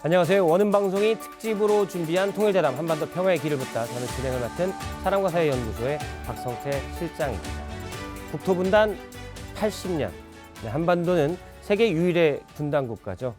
안녕하세요. 원음방송이 특집으로 준비한 통일대담 한반도 평화의 길을 묻다. 저는 진행을 맡은 사람과 사회연구소의 박성태 실장입니다. 국토분단 80년. 한반도는 세계 유일의 분단 국가죠.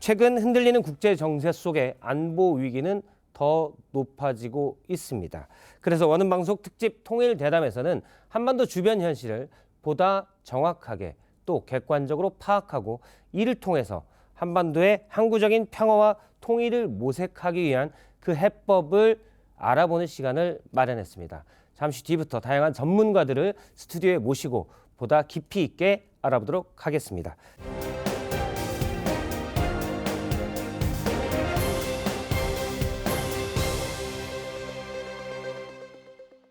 최근 흔들리는 국제 정세 속에 안보 위기는 더 높아지고 있습니다. 그래서 원음방송 특집 통일대담에서는 한반도 주변 현실을 보다 정확하게 또 객관적으로 파악하고 이를 통해서 한반도의 항구적인 평화와 통일을 모색하기 위한 그 해법을 알아보는 시간을 마련했습니다. 잠시 뒤부터 다양한 전문가들을 스튜디오에 모시고 보다 깊이 있게 알아보도록 하겠습니다.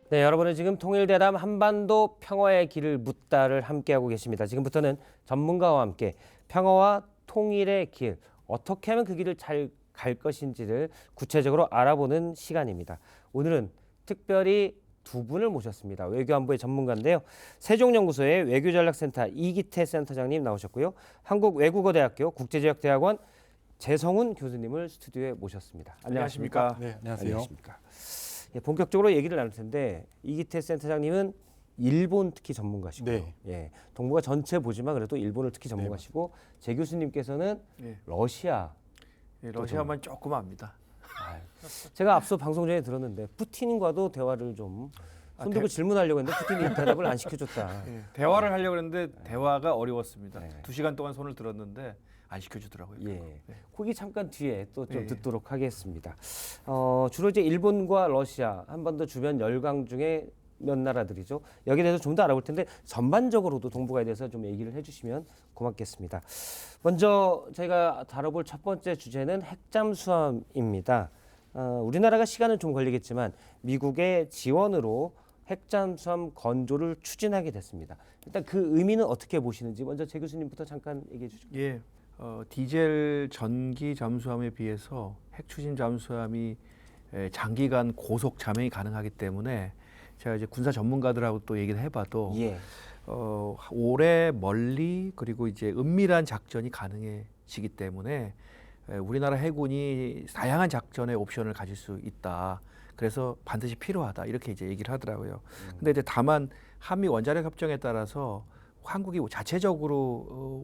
네, 여러분은 지금 통일대담 한반도 평화의 길을 묻다를 함께하고 계십니다. 지금부터는 전문가와 함께 평화와 통일의 길, 어떻게 하면 그 길을 잘 갈 것인지를 구체적으로 알아보는 시간입니다. 오늘은 특별히 두 분을 모셨습니다. 외교안보의 전문가인데요. 세종연구소의 외교전략센터 이기태 센터장님 나오셨고요. 한국외국어대학교 국제지역대학원 재성훈 교수님을 스튜디오에 모셨습니다. 안녕하십니까? 네, 안녕하세요. 안녕하십니까? 예, 본격적으로 얘기를 나눌 텐데 이기태 센터장님은 일본 특히 전문가시고요. 네. 예, 동북아 전체 보지만 그래도 일본을 특히 전문가시고 제 교수님께서는 네. 러시아. 러시아만 조금 압니다. 제가 앞서 방송 전에 들었는데 푸틴과도 대화를 좀 손들고 질문하려고 했는데 푸틴이 대답을 안 시켜줬다. 네. 대화를 하려고 했는데 대화가 어려웠습니다. 네. 2시간 동안 손을 들었는데 안 시켜주더라고요. 예, 네. 거기 잠깐 뒤에 또 좀 네. 듣도록 하겠습니다. 주로 이제 일본과 러시아 한반도 주변 열강 중에 몇 나라들이죠. 여기에 대해서 좀 더 알아볼 텐데 전반적으로도 동북아에 대해서 좀 얘기를 해주시면 고맙겠습니다. 먼저 저희가 다뤄볼 첫 번째 주제는 핵잠수함입니다. 우리나라가 시간은 좀 걸리겠지만 미국의 지원으로 핵잠수함 건조를 추진하게 됐습니다. 일단 그 의미는 어떻게 보시는지 먼저 제 교수님부터 잠깐 얘기해 주시죠. 예, 디젤 전기 잠수함에 비해서 핵 추진 잠수함이 장기간 고속 잠행이 가능하기 때문에 제가 이제 군사 전문가들하고 또 얘기를 해봐도 예. 오래 멀리 그리고 이제 은밀한 작전이 가능해지기 때문에 우리나라 해군이 다양한 작전의 옵션을 가질 수 있다. 그래서 반드시 필요하다. 이렇게 이제 얘기를 하더라고요. 근데 이제 다만 한미 원자력 협정에 따라서 한국이 자체적으로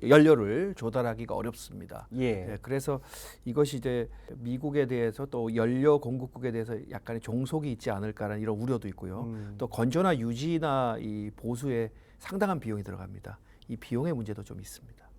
연료를 조달하기가 어렵습니다. 예. 네, 그래서 이것이 이제 미국에 대해서 또 연료 공급국에 대해서 약간의 종속이 있지 않을까라는 이런 우려도 있고요. 또 건조나 유지나 이 보수에 상당한 비용이 들어갑니다. 이 비용의 문제도 좀 있습니다.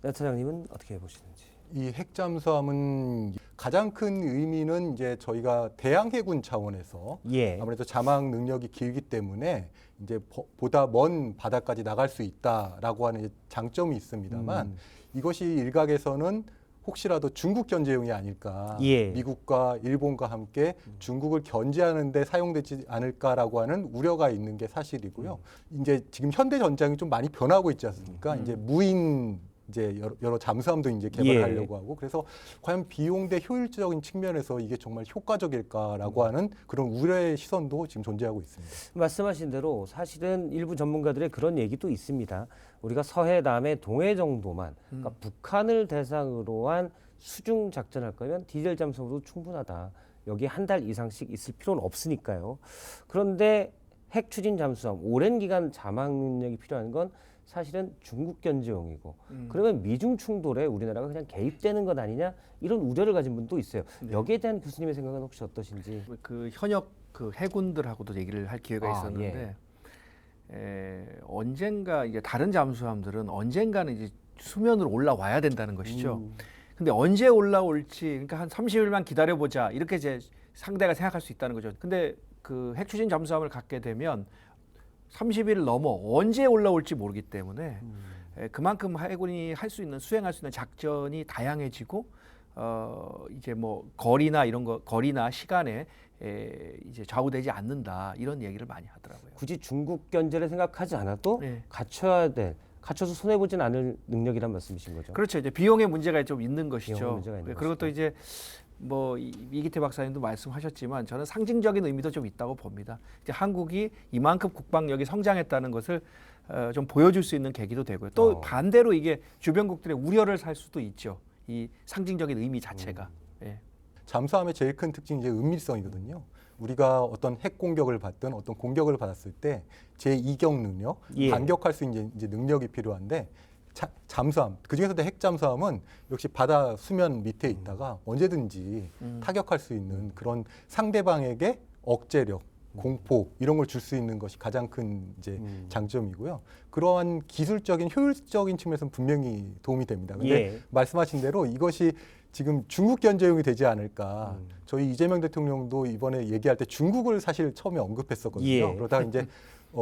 센터장님은 어떻게 보시는지? 이 핵잠수함은 가장 큰 의미는 이제 저희가 대양해군 차원에서 예. 아무래도 자막 능력이 길기 때문에 이제 보다 먼 바다까지 나갈 수 있다라고 하는 장점이 있습니다만 이것이 일각에서는 혹시라도 중국 견제용이 아닐까, 예. 미국과 일본과 함께 중국을 견제하는 데 사용되지 않을까라고 하는 우려가 있는 게 사실이고요. 이제 지금 현대 전장이 좀 많이 변하고 있지 않습니까? 이제 무인 이제 여러 잠수함도 이제 개발하려고 하고 그래서 과연 비용 대 효율적인 측면에서 이게 정말 효과적일까라고 하는 그런 우려의 시선도 지금 존재하고 있습니다. 말씀하신 대로 사실은 일부 전문가들의 그런 얘기도 있습니다. 우리가 서해, 남해, 동해 정도만 그러니까 북한을 대상으로 한 수중 작전할 거면 디젤 잠수함으로 충분하다. 여기 한 달 이상씩 있을 필요는 없으니까요. 그런데 핵 추진 잠수함 오랜 기간 자막 능력이 필요한 건 사실은 중국 견제용이고 그러면 미중 충돌에 우리나라가 그냥 개입되는 것 아니냐 이런 우려를 가진 분도 있어요. 네. 여기에 대한 교수님의 생각은 혹시 어떠신지? 그 현역 그 해군들하고도 얘기를 할 기회가 있었는데 언젠가 이제 다른 잠수함들은 언젠가는 이제 수면으로 올라와야 된다는 것이죠. 근데 언제 올라올지 그러니까 한 30일만 기다려보자 이렇게 이제 상대가 생각할 수 있다는 거죠. 근데 그 핵추진 잠수함을 갖게 되면 30일 넘어 언제 올라올지 모르기 때문에 그만큼 해군이 수행할 수 있는 작전이 다양해지고 이제 뭐 거리나 시간에 이제 좌우되지 않는다 이런 얘기를 많이 하더라고요. 굳이 중국 견제를 생각하지 않아도 네. 갖춰서 손해 보진 않을 능력이란 말씀이신 거죠? 그렇죠. 이제 비용의 문제가 좀 있는 것이죠. 비용의 문제가 있는 그리고 또 것이다. 이제 뭐 이기태 박사님도 말씀하셨지만 저는 상징적인 의미도 좀 있다고 봅니다. 이제 한국이 이만큼 국방력이 성장했다는 것을 좀 보여줄 수 있는 계기도 되고요. 또 반대로 이게 주변국들의 우려를 살 수도 있죠. 이 상징적인 의미 자체가. 예. 잠수함의 제일 큰 특징이 이제 은밀성이거든요. 우리가 어떤 핵 공격을 받든 어떤 공격을 받았을 때 제2경 능력, 예. 반격할 수 있는 이제 능력이 필요한데 잠수함, 그중에서도 핵 잠수함은 역시 바다 수면 밑에 있다가 언제든지 타격할 수 있는 그런 상대방에게 억제력, 공포 이런 걸 줄 수 있는 것이 가장 큰 이제 장점이고요. 그러한 기술적인 효율적인 측면에서는 분명히 도움이 됩니다. 근데 예. 말씀하신 대로 이것이 지금 중국 견제용이 되지 않을까. 저희 이재명 대통령도 이번에 얘기할 때 중국을 사실 처음에 언급했었거든요. 예. 그러다가 이제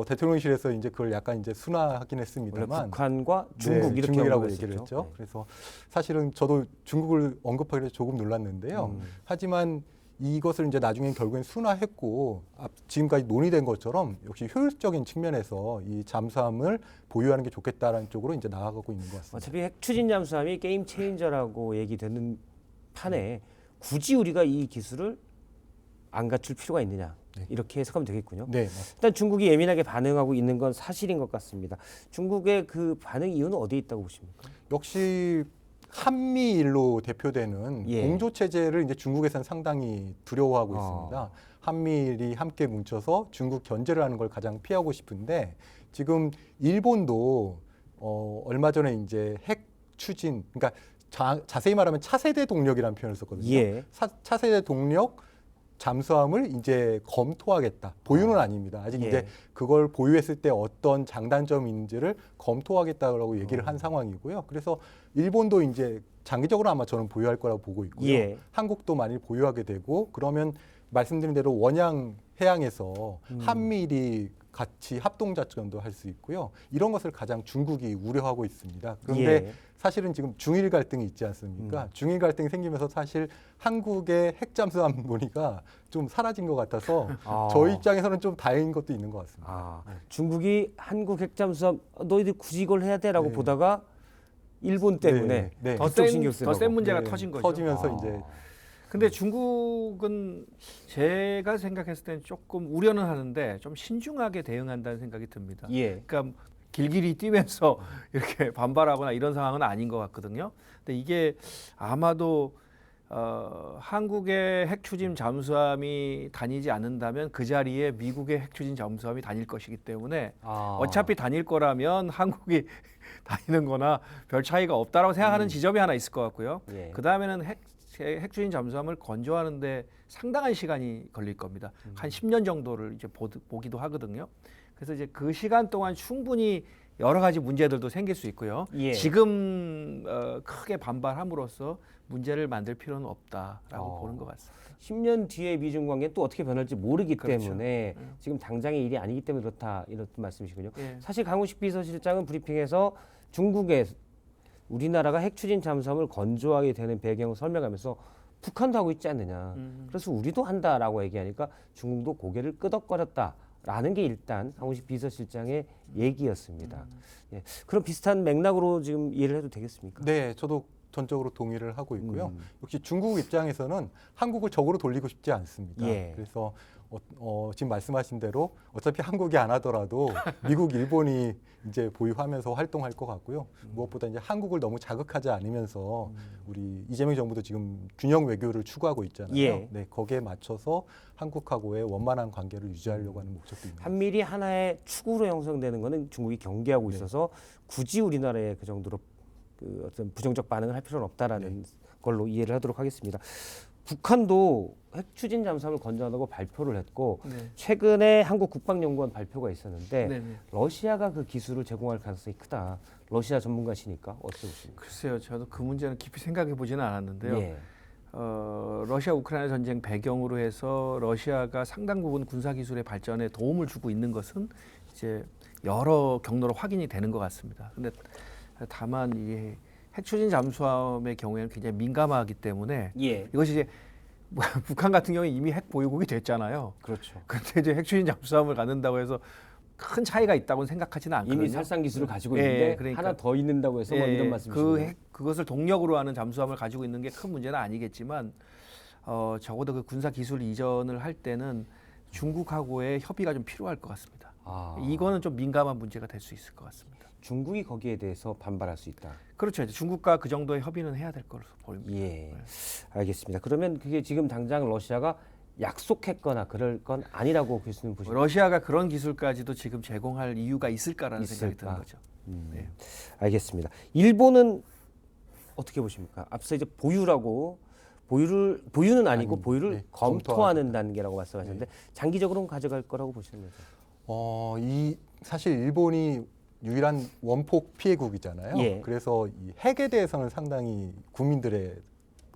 대통령실에서 이제 그걸 약간 이제 순화하긴 원래 했습니다만 북한과 중국 네, 이렇게 중국이라고 언급을 얘기를 했었죠. 했죠. 그래서 사실은 저도 중국을 언급하기로 조금 놀랐는데요. 하지만 이것을 이제 나중에 결국엔 순화했고 지금까지 논의된 것처럼 역시 효율적인 측면에서 이 잠수함을 보유하는 게 좋겠다라는 쪽으로 이제 나아가고 있는 것 같습니다. 어차피 핵 추진 잠수함이 게임 체인저라고 얘기되는 판에 굳이 우리가 이 기술을 안 갖출 필요가 있느냐 이렇게 해석하면 되겠군요. 네, 맞습니다. 일단 중국이 예민하게 반응하고 있는 건 사실인 것 같습니다. 중국의 그 반응 이유는 어디에 있다고 보십니까? 역시 한미일로 대표되는 예. 공조 체제를 이제 중국에서는 상당히 두려워하고 있습니다. 한미일이 함께 뭉쳐서 중국 견제를 하는 걸 가장 피하고 싶은데 지금 일본도 얼마 전에 이제 핵 추진, 그러니까 자세히 말하면 차세대 동력이라는 표현을 썼거든요. 예. 차세대 동력 잠수함을 이제 검토하겠다. 보유는 아닙니다. 아직 예. 이제 그걸 보유했을 때 어떤 장단점이 있는지를 검토하겠다라고 얘기를 한 상황이고요. 그래서 일본도 이제 장기적으로 아마 저는 보유할 거라고 보고 있고요. 예. 한국도 많이 보유하게 되고 그러면 말씀드린 대로 원양 해양에서 한미일이 같이 합동작전도 할 수 있고요. 이런 것을 가장 중국이 우려하고 있습니다. 그런데 예. 사실은 지금 중일 갈등이 있지 않습니까? 중일 갈등이 생기면서 사실 한국의 핵잠수함 논의가 좀 사라진 것 같아서 저희 입장에서는 좀 다행인 것도 있는 것 같습니다. 중국이 한국 핵잠수함 너희들 굳이 이걸 해야 돼라고 네. 보다가 일본 때문에 네, 네. 더 신경 쓰라고. 더 센 문제가 네, 터진 거죠. 터지면서 이제 근데 중국은 제가 생각했을 때는 조금 우려는 하는데 좀 신중하게 대응한다는 생각이 듭니다. 예. 그러니까 길길이 뛰면서 이렇게 반발하거나 이런 상황은 아닌 것 같거든요. 근데 이게 아마도 한국의 핵추진 잠수함이 다니지 않는다면 그 자리에 미국의 핵추진 잠수함이 다닐 것이기 때문에 어차피 다닐 거라면 한국이 다니는 거나 별 차이가 없다라고 생각하는 지점이 하나 있을 것 같고요. 예. 그 다음에는 핵추진 잠수함을 건조하는데 상당한 시간이 걸릴 겁니다. 한 10년 정도를 이제 보기도 하거든요. 그래서 이제 그 시간 동안 충분히 여러 가지 문제들도 생길 수 있고요. 예. 지금 크게 반발함으로써 문제를 만들 필요는 없다라고 보는 것 같습니다. 10년 뒤에 미중 관계는 또 어떻게 변할지 모르기 그렇죠. 때문에 지금 당장의 일이 아니기 때문에 그렇다 이런 말씀이시군요. 예. 사실 강훈식 비서실장은 브리핑에서 중국에 우리나라가 핵 추진 잠수함을 건조하게 되는 배경을 설명하면서 북한도 하고 있지 않느냐. 그래서 우리도 한다라고 얘기하니까 중국도 고개를 끄덕거렸다라는 게 일단 강훈식 비서실장의 얘기였습니다. 예. 그럼 비슷한 맥락으로 지금 이해를 해도 되겠습니까? 네, 저도 전적으로 동의를 하고 있고요. 역시 중국 입장에서는 한국을 적으로 돌리고 싶지 않습니다. 예. 그래서 지금 말씀하신 대로 어차피 한국이 안 하더라도 미국, 일본이 이제 보유하면서 활동할 것 같고요. 무엇보다 이제 한국을 너무 자극하지 않으면서 우리 이재명 정부도 지금 균형 외교를 추구하고 있잖아요. 예. 네, 거기에 맞춰서 한국하고의 원만한 관계를 유지하려고 하는 목적도 있는 한미일이 하나의 축으로 형성되는 것은 중국이 경계하고 네. 있어서 굳이 우리나라에 그 정도로 그 어떤 부정적 반응을 할 필요는 없다라는 걸로 이해를 하도록 하겠습니다. 북한도 핵 추진 잠수함을 건조한다고 발표를 했고 네. 최근에 한국 국방연구원 발표가 있었는데 네네. 러시아가 그 기술을 제공할 가능성이 크다. 러시아 전문가시니까 어떻게 보십니까? 글쎄요, 저도 그 문제는 깊이 생각해 보지는 않았는데요. 예. 러시아 우크라이나 전쟁 배경으로 해서 러시아가 상당 부분 군사 기술의 발전에 도움을 주고 있는 것은 이제 여러 경로로 확인이 되는 것 같습니다. 근데 다만 이 핵추진 잠수함의 경우에는 굉장히 민감하기 때문에 예. 이것이 이제 북한 같은 경우에 이미 핵 보유국이 됐잖아요. 그렇죠. 근데 이제 핵추진 잠수함을 갖는다고 해서 큰 차이가 있다고는 생각하지는 않거든요. 이미 살상 기술을 가지고 예, 있는데 그러니까. 하나 더 있는다고 해서 뭐 이런 말씀이시죠. 그것을 동력으로 하는 잠수함을 가지고 있는 게 큰 문제는 아니겠지만 적어도 그 군사 기술 이전을 할 때는 중국하고의 협의가 좀 필요할 것 같습니다. 이거는 좀 민감한 문제가 될 수 있을 것 같습니다. 중국이 거기에 대해서 반발할 수 있다. 그렇죠. 이제 중국과 그 정도의 협의는 해야 될 것으로 보입니다. 예, 알겠습니다. 그러면 그게 지금 당장 러시아가 약속했거나 그럴 건 아니라고 교수님 보시죠? 러시아가 그런 기술까지도 지금 제공할 이유가 있을까라는 생각이 있을까? 드는 거죠. 네. 알겠습니다. 일본은 어떻게 보십니까? 앞서 이제 보유는 아니고 아니, 보유를 네, 검토하는 단계라고 말씀하셨는데 장기적으로는 가져갈 거라고 보시는 거죠? 사실 일본이 유일한 원폭 피해국이잖아요. 예. 그래서 이 핵에 대해서는 상당히 국민들의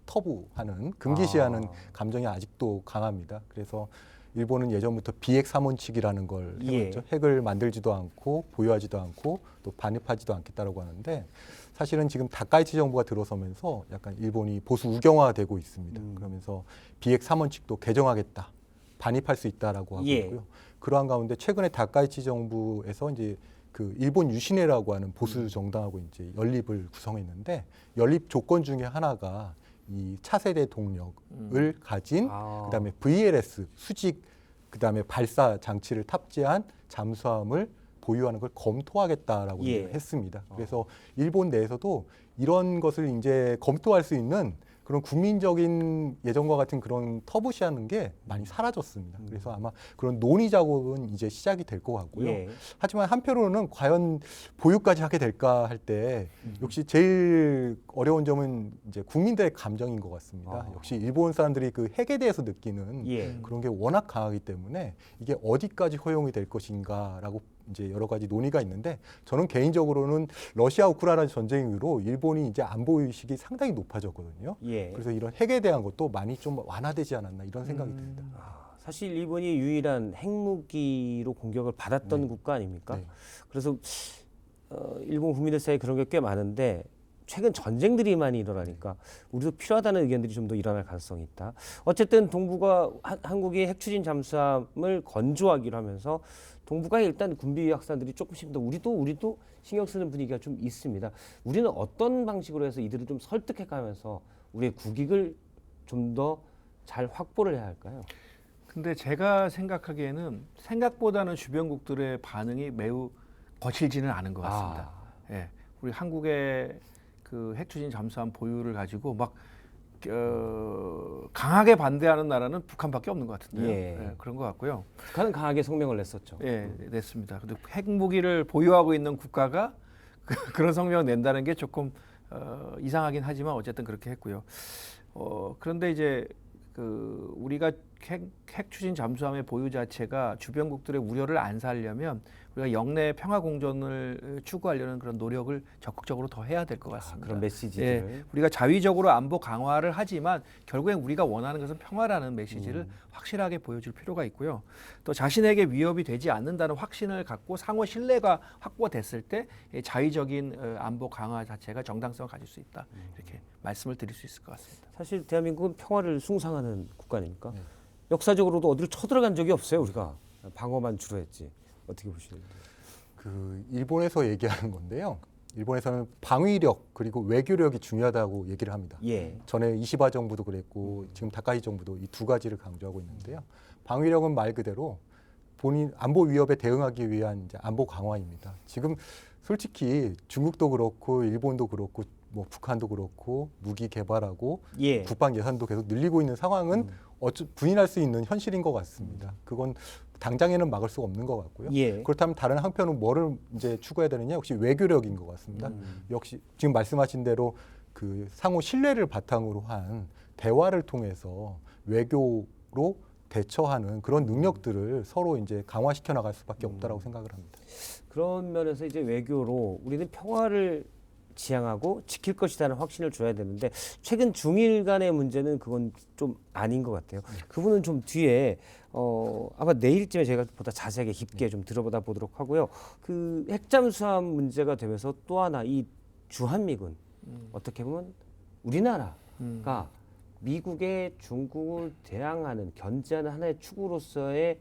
터부하는 금기시하는 감정이 아직도 강합니다. 그래서 일본은 예전부터 비핵 삼원칙이라는 걸 예. 해왔죠. 핵을 만들지도 않고 보유하지도 않고 또 반입하지도 않겠다라고 하는데 사실은 지금 다카이치 정부가 들어서면서 약간 일본이 보수 우경화되고 있습니다. 그러면서 비핵 삼원칙도 개정하겠다, 반입할 수 있다라고 하고 예. 있고요. 그러한 가운데 최근에 다카이치 정부에서 이제 그 일본 유신회라고 하는 보수 정당하고 이제 연립을 구성했는데 연립 조건 중에 하나가 이 차세대 동력을 가진 그다음에 VLS 수직 그다음에 발사 장치를 탑재한 잠수함을 보유하는 걸 검토하겠다라고 예. 했습니다. 그래서 일본 내에서도 이런 것을 이제 검토할 수 있는 그런 국민적인 예전과 같은 그런 터부시하는 게 많이 사라졌습니다. 그래서 아마 그런 논의 작업은 이제 시작이 될 것 같고요. 예. 하지만 한편으로는 과연 보유까지 하게 될까 할 때 역시 제일 어려운 점은 이제 국민들의 감정인 것 같습니다. 역시 일본 사람들이 그 핵에 대해서 느끼는 예. 그런 게 워낙 강하기 때문에 이게 어디까지 허용이 될 것인가라고 이제 여러 가지 논의가 있는데 저는 개인적으로는 러시아 우크라이나 전쟁으로 일본이 이제 안보 의식이 상당히 높아졌거든요. 예. 그래서 이런 핵에 대한 것도 많이 좀 완화되지 않았나 이런 생각이 듭니다. 사실 일본이 유일한 핵무기로 공격을 받았던 국가 아닙니까? 네. 그래서 일본 국민들 사이에 그런 게 꽤 많은데 최근 전쟁들이 많이 일어나니까 우리도 필요하다는 의견들이 좀 더 일어날 가능성이 있다. 어쨌든 동북아 한국이 핵추진 잠수함을 건조하기로 하면서 동북아에 일단 군비 확산들이 조금씩 더 우리도 신경 쓰는 분위기가 좀 있습니다. 우리는 어떤 방식으로 해서 이들을 좀 설득해가면서 우리의 국익을 좀 더 잘 확보를 해야 할까요? 근데 제가 생각하기에는 생각보다는 주변국들의 반응이 매우 거칠지는 않은 것 같습니다. 예, 우리 한국의 그 핵추진 잠수함 보유를 가지고 막 강하게 반대하는 나라는 북한밖에 없는 것 같은데요. 예. 그런 것 같고요. 북한은 강하게 성명을 냈었죠. 예, 냈습니다. 근데 핵무기를 보유하고 있는 국가가 그런 성명을 낸다는 게 조금 이상하긴 하지만 어쨌든 그렇게 했고요. 그런데 이제 그 우리가 핵 추진 잠수함의 보유 자체가 주변국들의 우려를 안 살려면 우리가 영내 평화 공존을 추구하려는 그런 노력을 적극적으로 더 해야 될 것 같습니다. 그런 메시지들을. 예, 우리가 자위적으로 안보 강화를 하지만 결국엔 우리가 원하는 것은 평화라는 메시지를 확실하게 보여줄 필요가 있고요. 또 자신에게 위협이 되지 않는다는 확신을 갖고 상호 신뢰가 확보됐을 때 자위적인 안보 강화 자체가 정당성을 가질 수 있다. 이렇게 말씀을 드릴 수 있을 것 같습니다. 사실 대한민국은 평화를 숭상하는 국가 아닙니까? 역사적으로도 어디를 쳐들어간 적이 없어요. 우리가 방어만 주로 했지. 어떻게 보시는지. 그 일본에서 얘기하는 건데요. 일본에서는 방위력 그리고 외교력이 중요하다고 얘기를 합니다. 예. 전에 이시바 정부도 그랬고 지금 다카이 정부도 이 두 가지를 강조하고 있는데요. 방위력은 말 그대로 본인 안보 위협에 대응하기 위한 이제 안보 강화입니다. 지금 솔직히 중국도 그렇고 일본도 그렇고 뭐 북한도 그렇고 무기 개발하고 예. 국방 예산도 계속 늘리고 있는 상황은 부인할 수 있는 현실인 것 같습니다. 그건 당장에는 막을 수가 없는 것 같고요. 예. 그렇다면 다른 한편은 뭐를 이제 추구해야 되느냐? 역시 외교력인 것 같습니다. 역시 지금 말씀하신 대로 그 상호 신뢰를 바탕으로 한 대화를 통해서 외교로 대처하는 그런 능력들을 서로 이제 강화시켜 나갈 수밖에 없다라고 생각을 합니다. 그런 면에서 이제 외교로 우리는 평화를 지향하고 지킬 것이라는 확신을 줘야 되는데 최근 중일 간의 문제는 그건 좀 아닌 것 같아요. 그 부분은 좀 뒤에 아마 내일쯤에 제가 보다 자세하게 깊게 좀 들어보다 보도록 하고요. 그 핵잠수함 문제가 되면서 또 하나 이 주한미군 어떻게 보면 우리나라가 미국의 중국을 대항하는 견제하는 하나의 축으로서의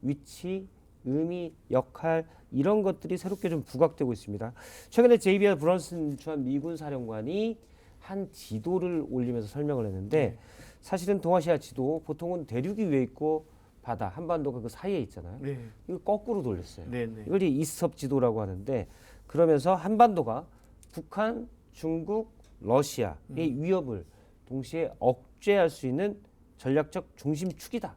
위치, 의미, 역할 이런 것들이 새롭게 좀 부각되고 있습니다. 최근에 제이비아 브런슨 주한 미군 사령관이 한 지도를 올리면서 설명을 했는데 사실은 동아시아 지도 보통은 대륙이 위에 있고 바다, 한반도가 그 사이에 있잖아요. 네. 이거 거꾸로 돌렸어요. 네, 네. 이걸 이제 이스톱 지도라고 하는데 그러면서 한반도가 북한, 중국, 러시아의 위협을 동시에 억제할 수 있는 전략적 중심축이다.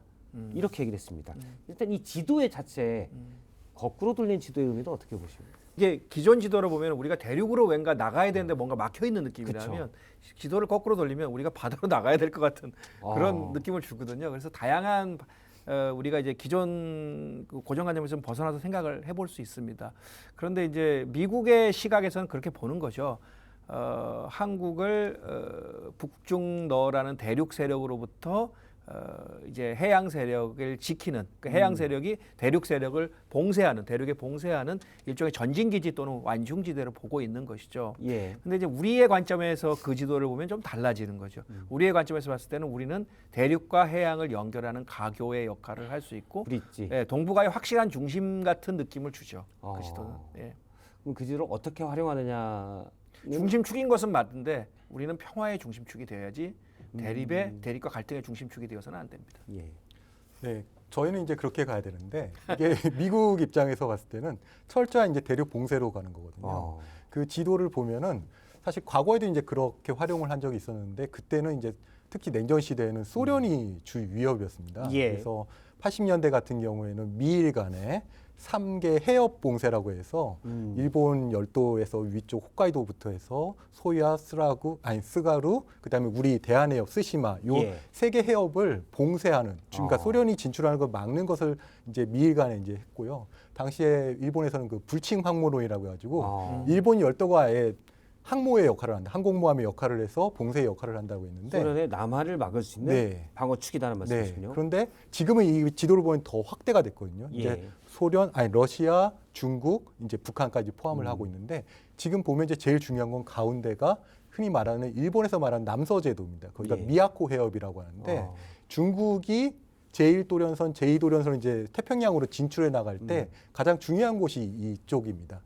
이렇게 얘기를 했습니다. 일단 이 지도의 자체 거꾸로 돌린 지도의 의미도 어떻게 보십니까? 이게 기존 지도를 보면 우리가 대륙으로 왠가 나가야 되는데 뭔가 막혀 있는 느낌이라면 지도를 거꾸로 돌리면 우리가 바다로 나가야 될 것 같은 그런 느낌을 주거든요. 그래서 다양한 우리가 이제 기존 그 고정관념에서 좀 벗어나서 생각을 해볼 수 있습니다. 그런데 이제 미국의 시각에서는 그렇게 보는 거죠. 한국을 북중러라는 대륙 세력으로부터 이제 해양 세력을 지키는 그 해양 세력이 대륙 세력을 봉쇄하는 대륙에 봉쇄하는 일종의 전진 기지 또는 완충지대로 보고 있는 것이죠. 예. 근데 이제 우리의 관점에서 그 지도를 보면 좀 달라지는 거죠. 우리의 관점에서 봤을 때는 우리는 대륙과 해양을 연결하는 가교의 역할을 할 수 있고 브릿지. 예, 동북아의 확실한 중심 같은 느낌을 주죠. 그 지도는. 예. 그럼 그 지도를 어떻게 활용하느냐? 중심축인 것은 맞는데 우리는 평화의 중심축이 되어야지 대립과 갈등의 중심축이 되어서는 안 됩니다. 예. 네, 저희는 이제 그렇게 가야 되는데 이게 미국 입장에서 봤을 때는 철저한 이제 대륙 봉쇄로 가는 거거든요. 그 지도를 보면은 사실 과거에도 이제 그렇게 활용을 한 적이 있었는데 그때는 이제 특히 냉전 시대에는 소련이 주 위협이었습니다. 예. 그래서 80년대 같은 경우에는 미일 간의 3개 해협 봉쇄라고 해서 일본 열도에서 위쪽 홋카이도부터 해서 소야, 스가루, 그다음에 우리 대한해협 스시마 요 예. 세 개 해협을 봉쇄하는 그러니까 소련이 진출하는 걸 막는 것을 이제 미일 간에 이제 했고요. 당시에 일본에서는 그 불칭 항모론이라고 해가지고 일본 열도가 아예 항모의 역할을 한다. 항공모함의 역할을 해서 봉쇄의 역할을 한다고 했는데 소련의 남하를 막을 수 있는 네. 방어축이다는 말씀이시군요. 그런데 지금은 이 지도를 보면 더 확대가 됐거든요. 예. 이제 러시아, 중국, 이제 북한까지 포함을 하고 있는데 지금 보면 이제 제일 중요한 건 가운데가 흔히 말하는 일본에서 말하는 남서제도입니다. 거기가 예. 미야코 해협이라고 하는데 중국이 제1도련선, 제2도련선을 이제 태평양으로 진출해 나갈 때 가장 중요한 곳이 이쪽입니다.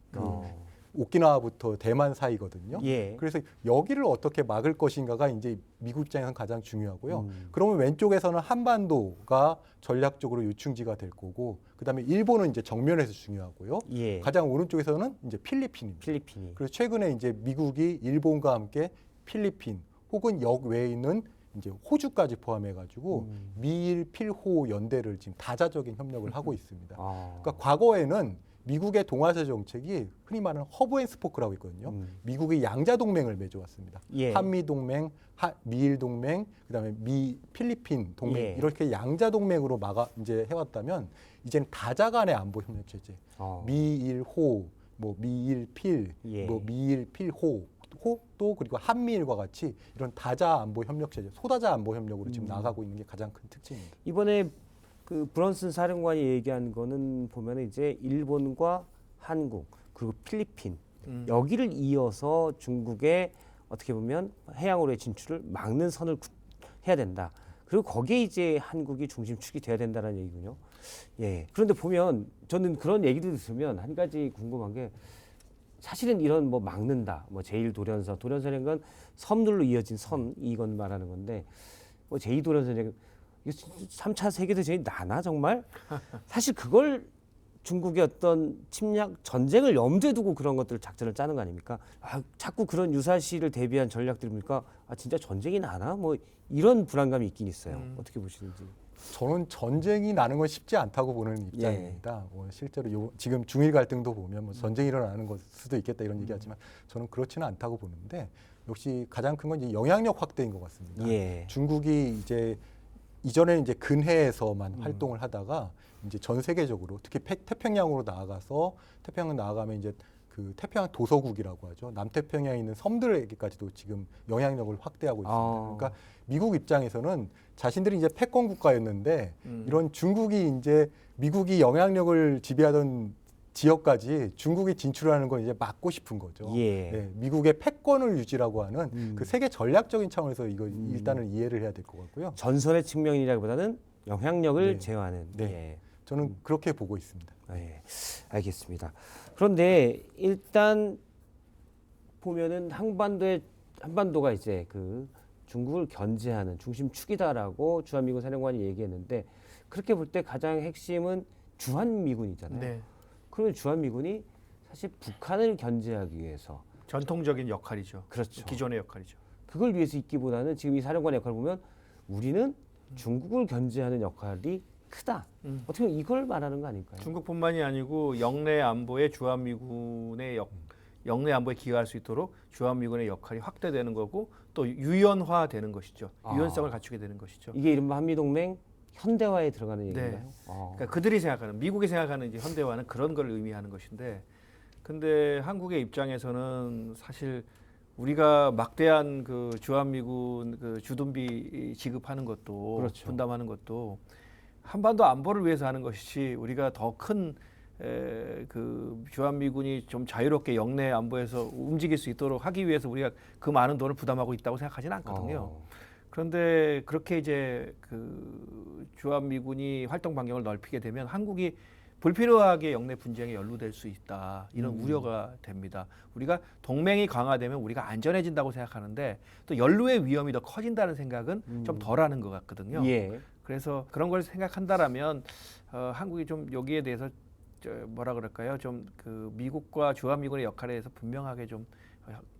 오키나와부터 대만 사이거든요. 예. 그래서 여기를 어떻게 막을 것인가가 이제 미국 입장에서는 가장 중요하고요. 그러면 왼쪽에서는 한반도가 전략적으로 요충지가 될 거고, 그다음에 일본은 이제 정면에서 중요하고요. 예. 가장 오른쪽에서는 이제 필리핀입니다. 필리핀이. 그래서 최근에 이제 미국이 일본과 함께 필리핀 혹은 역외에 있는 이제 호주까지 포함해가지고 미일 필호 연대를 지금 다자적인 협력을 하고 있습니다. 그러니까 과거에는 미국의 동아시아 정책이 흔히 말하는 허브 앤 스포크라고 있거든요. 미국이 양자 동맹을 맺어왔습니다. 예. 한미 동맹, 미일 동맹, 그다음에 필리핀 동맹 예. 이렇게 양자 동맹으로 이제 해왔다면 이제는 다자 간의 안보 협력 체제, 미일호, 뭐 미일필, 예. 뭐 미일필호. 또 그리고 한미일과 같이 이런 다자 안보 협력 체제, 소다자 안보 협력으로 지금 나가고 있는 게 가장 큰 특징입니다. 이번에 그 브런슨 사령관이 얘기한 거는 보면 이제 일본과 한국 그리고 필리핀 여기를 이어서 중국의 어떻게 보면 해양으로의 진출을 막는 선을 해야 된다. 그리고 거기에 이제 한국이 중심축이 돼야 된다는 얘기군요. 예. 그런데 보면 저는 그런 얘기를 들으면 한 가지 궁금한 게 사실은 이런 뭐 막는다, 뭐 제1도련선, 도련선인 건 섬들로 이어진 선 이건 말하는 건데 뭐 제2도련선 3차 세계대전이 나나 정말? 사실 그걸 중국의 어떤 침략 전쟁을 염두에 두고 그런 것들을 작전을 짜는 거 아닙니까? 자꾸 그런 유사시를 대비한 전략들을 보니까 진짜 전쟁이 나나? 뭐 이런 불안감이 있긴 있어요. 어떻게 보시는지. 저는 전쟁이 나는 건 쉽지 않다고 보는 입장입니다. 실제로 지금 중일 갈등도 보면 뭐 전쟁이 일어나는 걸 수도 있겠다 이런 얘기하지만 저는 그렇지는 않다고 보는데 역시 가장 큰 건 이제 영향력 확대인 것 같습니다. 예. 중국이 이제 이전에 이제 근해에서만 활동을 하다가 이제 전 세계적으로 특히 태평양으로 나아가면 이제 그 태평양 도서국이라고 하죠. 남태평양에 있는 섬들에게까지도 지금 영향력을 확대하고 있습니다. 그러니까 미국 입장에서는 자신들이 이제 패권 국가였는데 이런 중국이 이제 미국이 영향력을 지배하던 지역까지 중국이 진출하는 건 이제 막고 싶은 거죠. 예. 네, 미국의 패권을 유지라고 하는 그 세계 전략적인 차원에서 이거 일단은 이해를 해야 될 것 같고요. 전선의 측면이라기보다는 영향력을 네. 제어하는. 네. 예. 저는 그렇게 보고 있습니다. 예, 알겠습니다. 그런데 일단 보면은 한반도가 이제 그 중국을 견제하는 중심축이다라고 주한미군 사령관이 얘기했는데 그렇게 볼 때 가장 핵심은 주한미군이잖아요. 네. 그러면 주한미군이 사실 북한을 견제하기 위해서 전통적인 역할이죠. 그렇죠. 기존의 역할이죠. 그걸 위해서 있기보다는 지금 이 사령관의 역할을 보면 우리는 중국을 견제하는 역할이 크다. 어떻게 보면 이걸 말하는 거 아닐까요? 중국뿐만이 아니고 영내 안보에 주한미군의 영내 안보에 기여할 수 있도록 주한미군의 역할이 확대되는 거고 또 유연화되는 것이죠. 유연성을 갖추게 되는 것이죠. 이게 이른바 한미동맹 현대화에 들어가는 네. 얘기인가요? 그러니까 그들이 생각하는 미국이 생각하는 이제 현대화는 그런 걸 의미하는 것인데, 근데 한국의 입장에서는 사실 우리가 막대한 그 주한미군 그 주둔비 지급하는 것도 그렇죠. 분담하는 것도 한반도 안보를 위해서 하는 것이지 우리가 더 큰 그 주한미군이 좀 자유롭게 영내 안보에서 움직일 수 있도록 하기 위해서 우리가 그 많은 돈을 부담하고 있다고 생각하지는 않거든요. 그런데 그렇게 이제 그 주한미군이 활동 반경을 넓히게 되면 한국이 불필요하게 영내 분쟁에 연루될 수 있다, 이런 우려가 됩니다. 우리가 동맹이 강화되면 우리가 안전해진다고 생각하는데 또 연루의 위험이 더 커진다는 생각은 좀 덜하는 것 같거든요. 예. 그래서 그런 걸 생각한다라면 한국이 좀 여기에 대해서 뭐라 그럴까요? 좀 그 미국과 주한미군의 역할에 대해서 분명하게 좀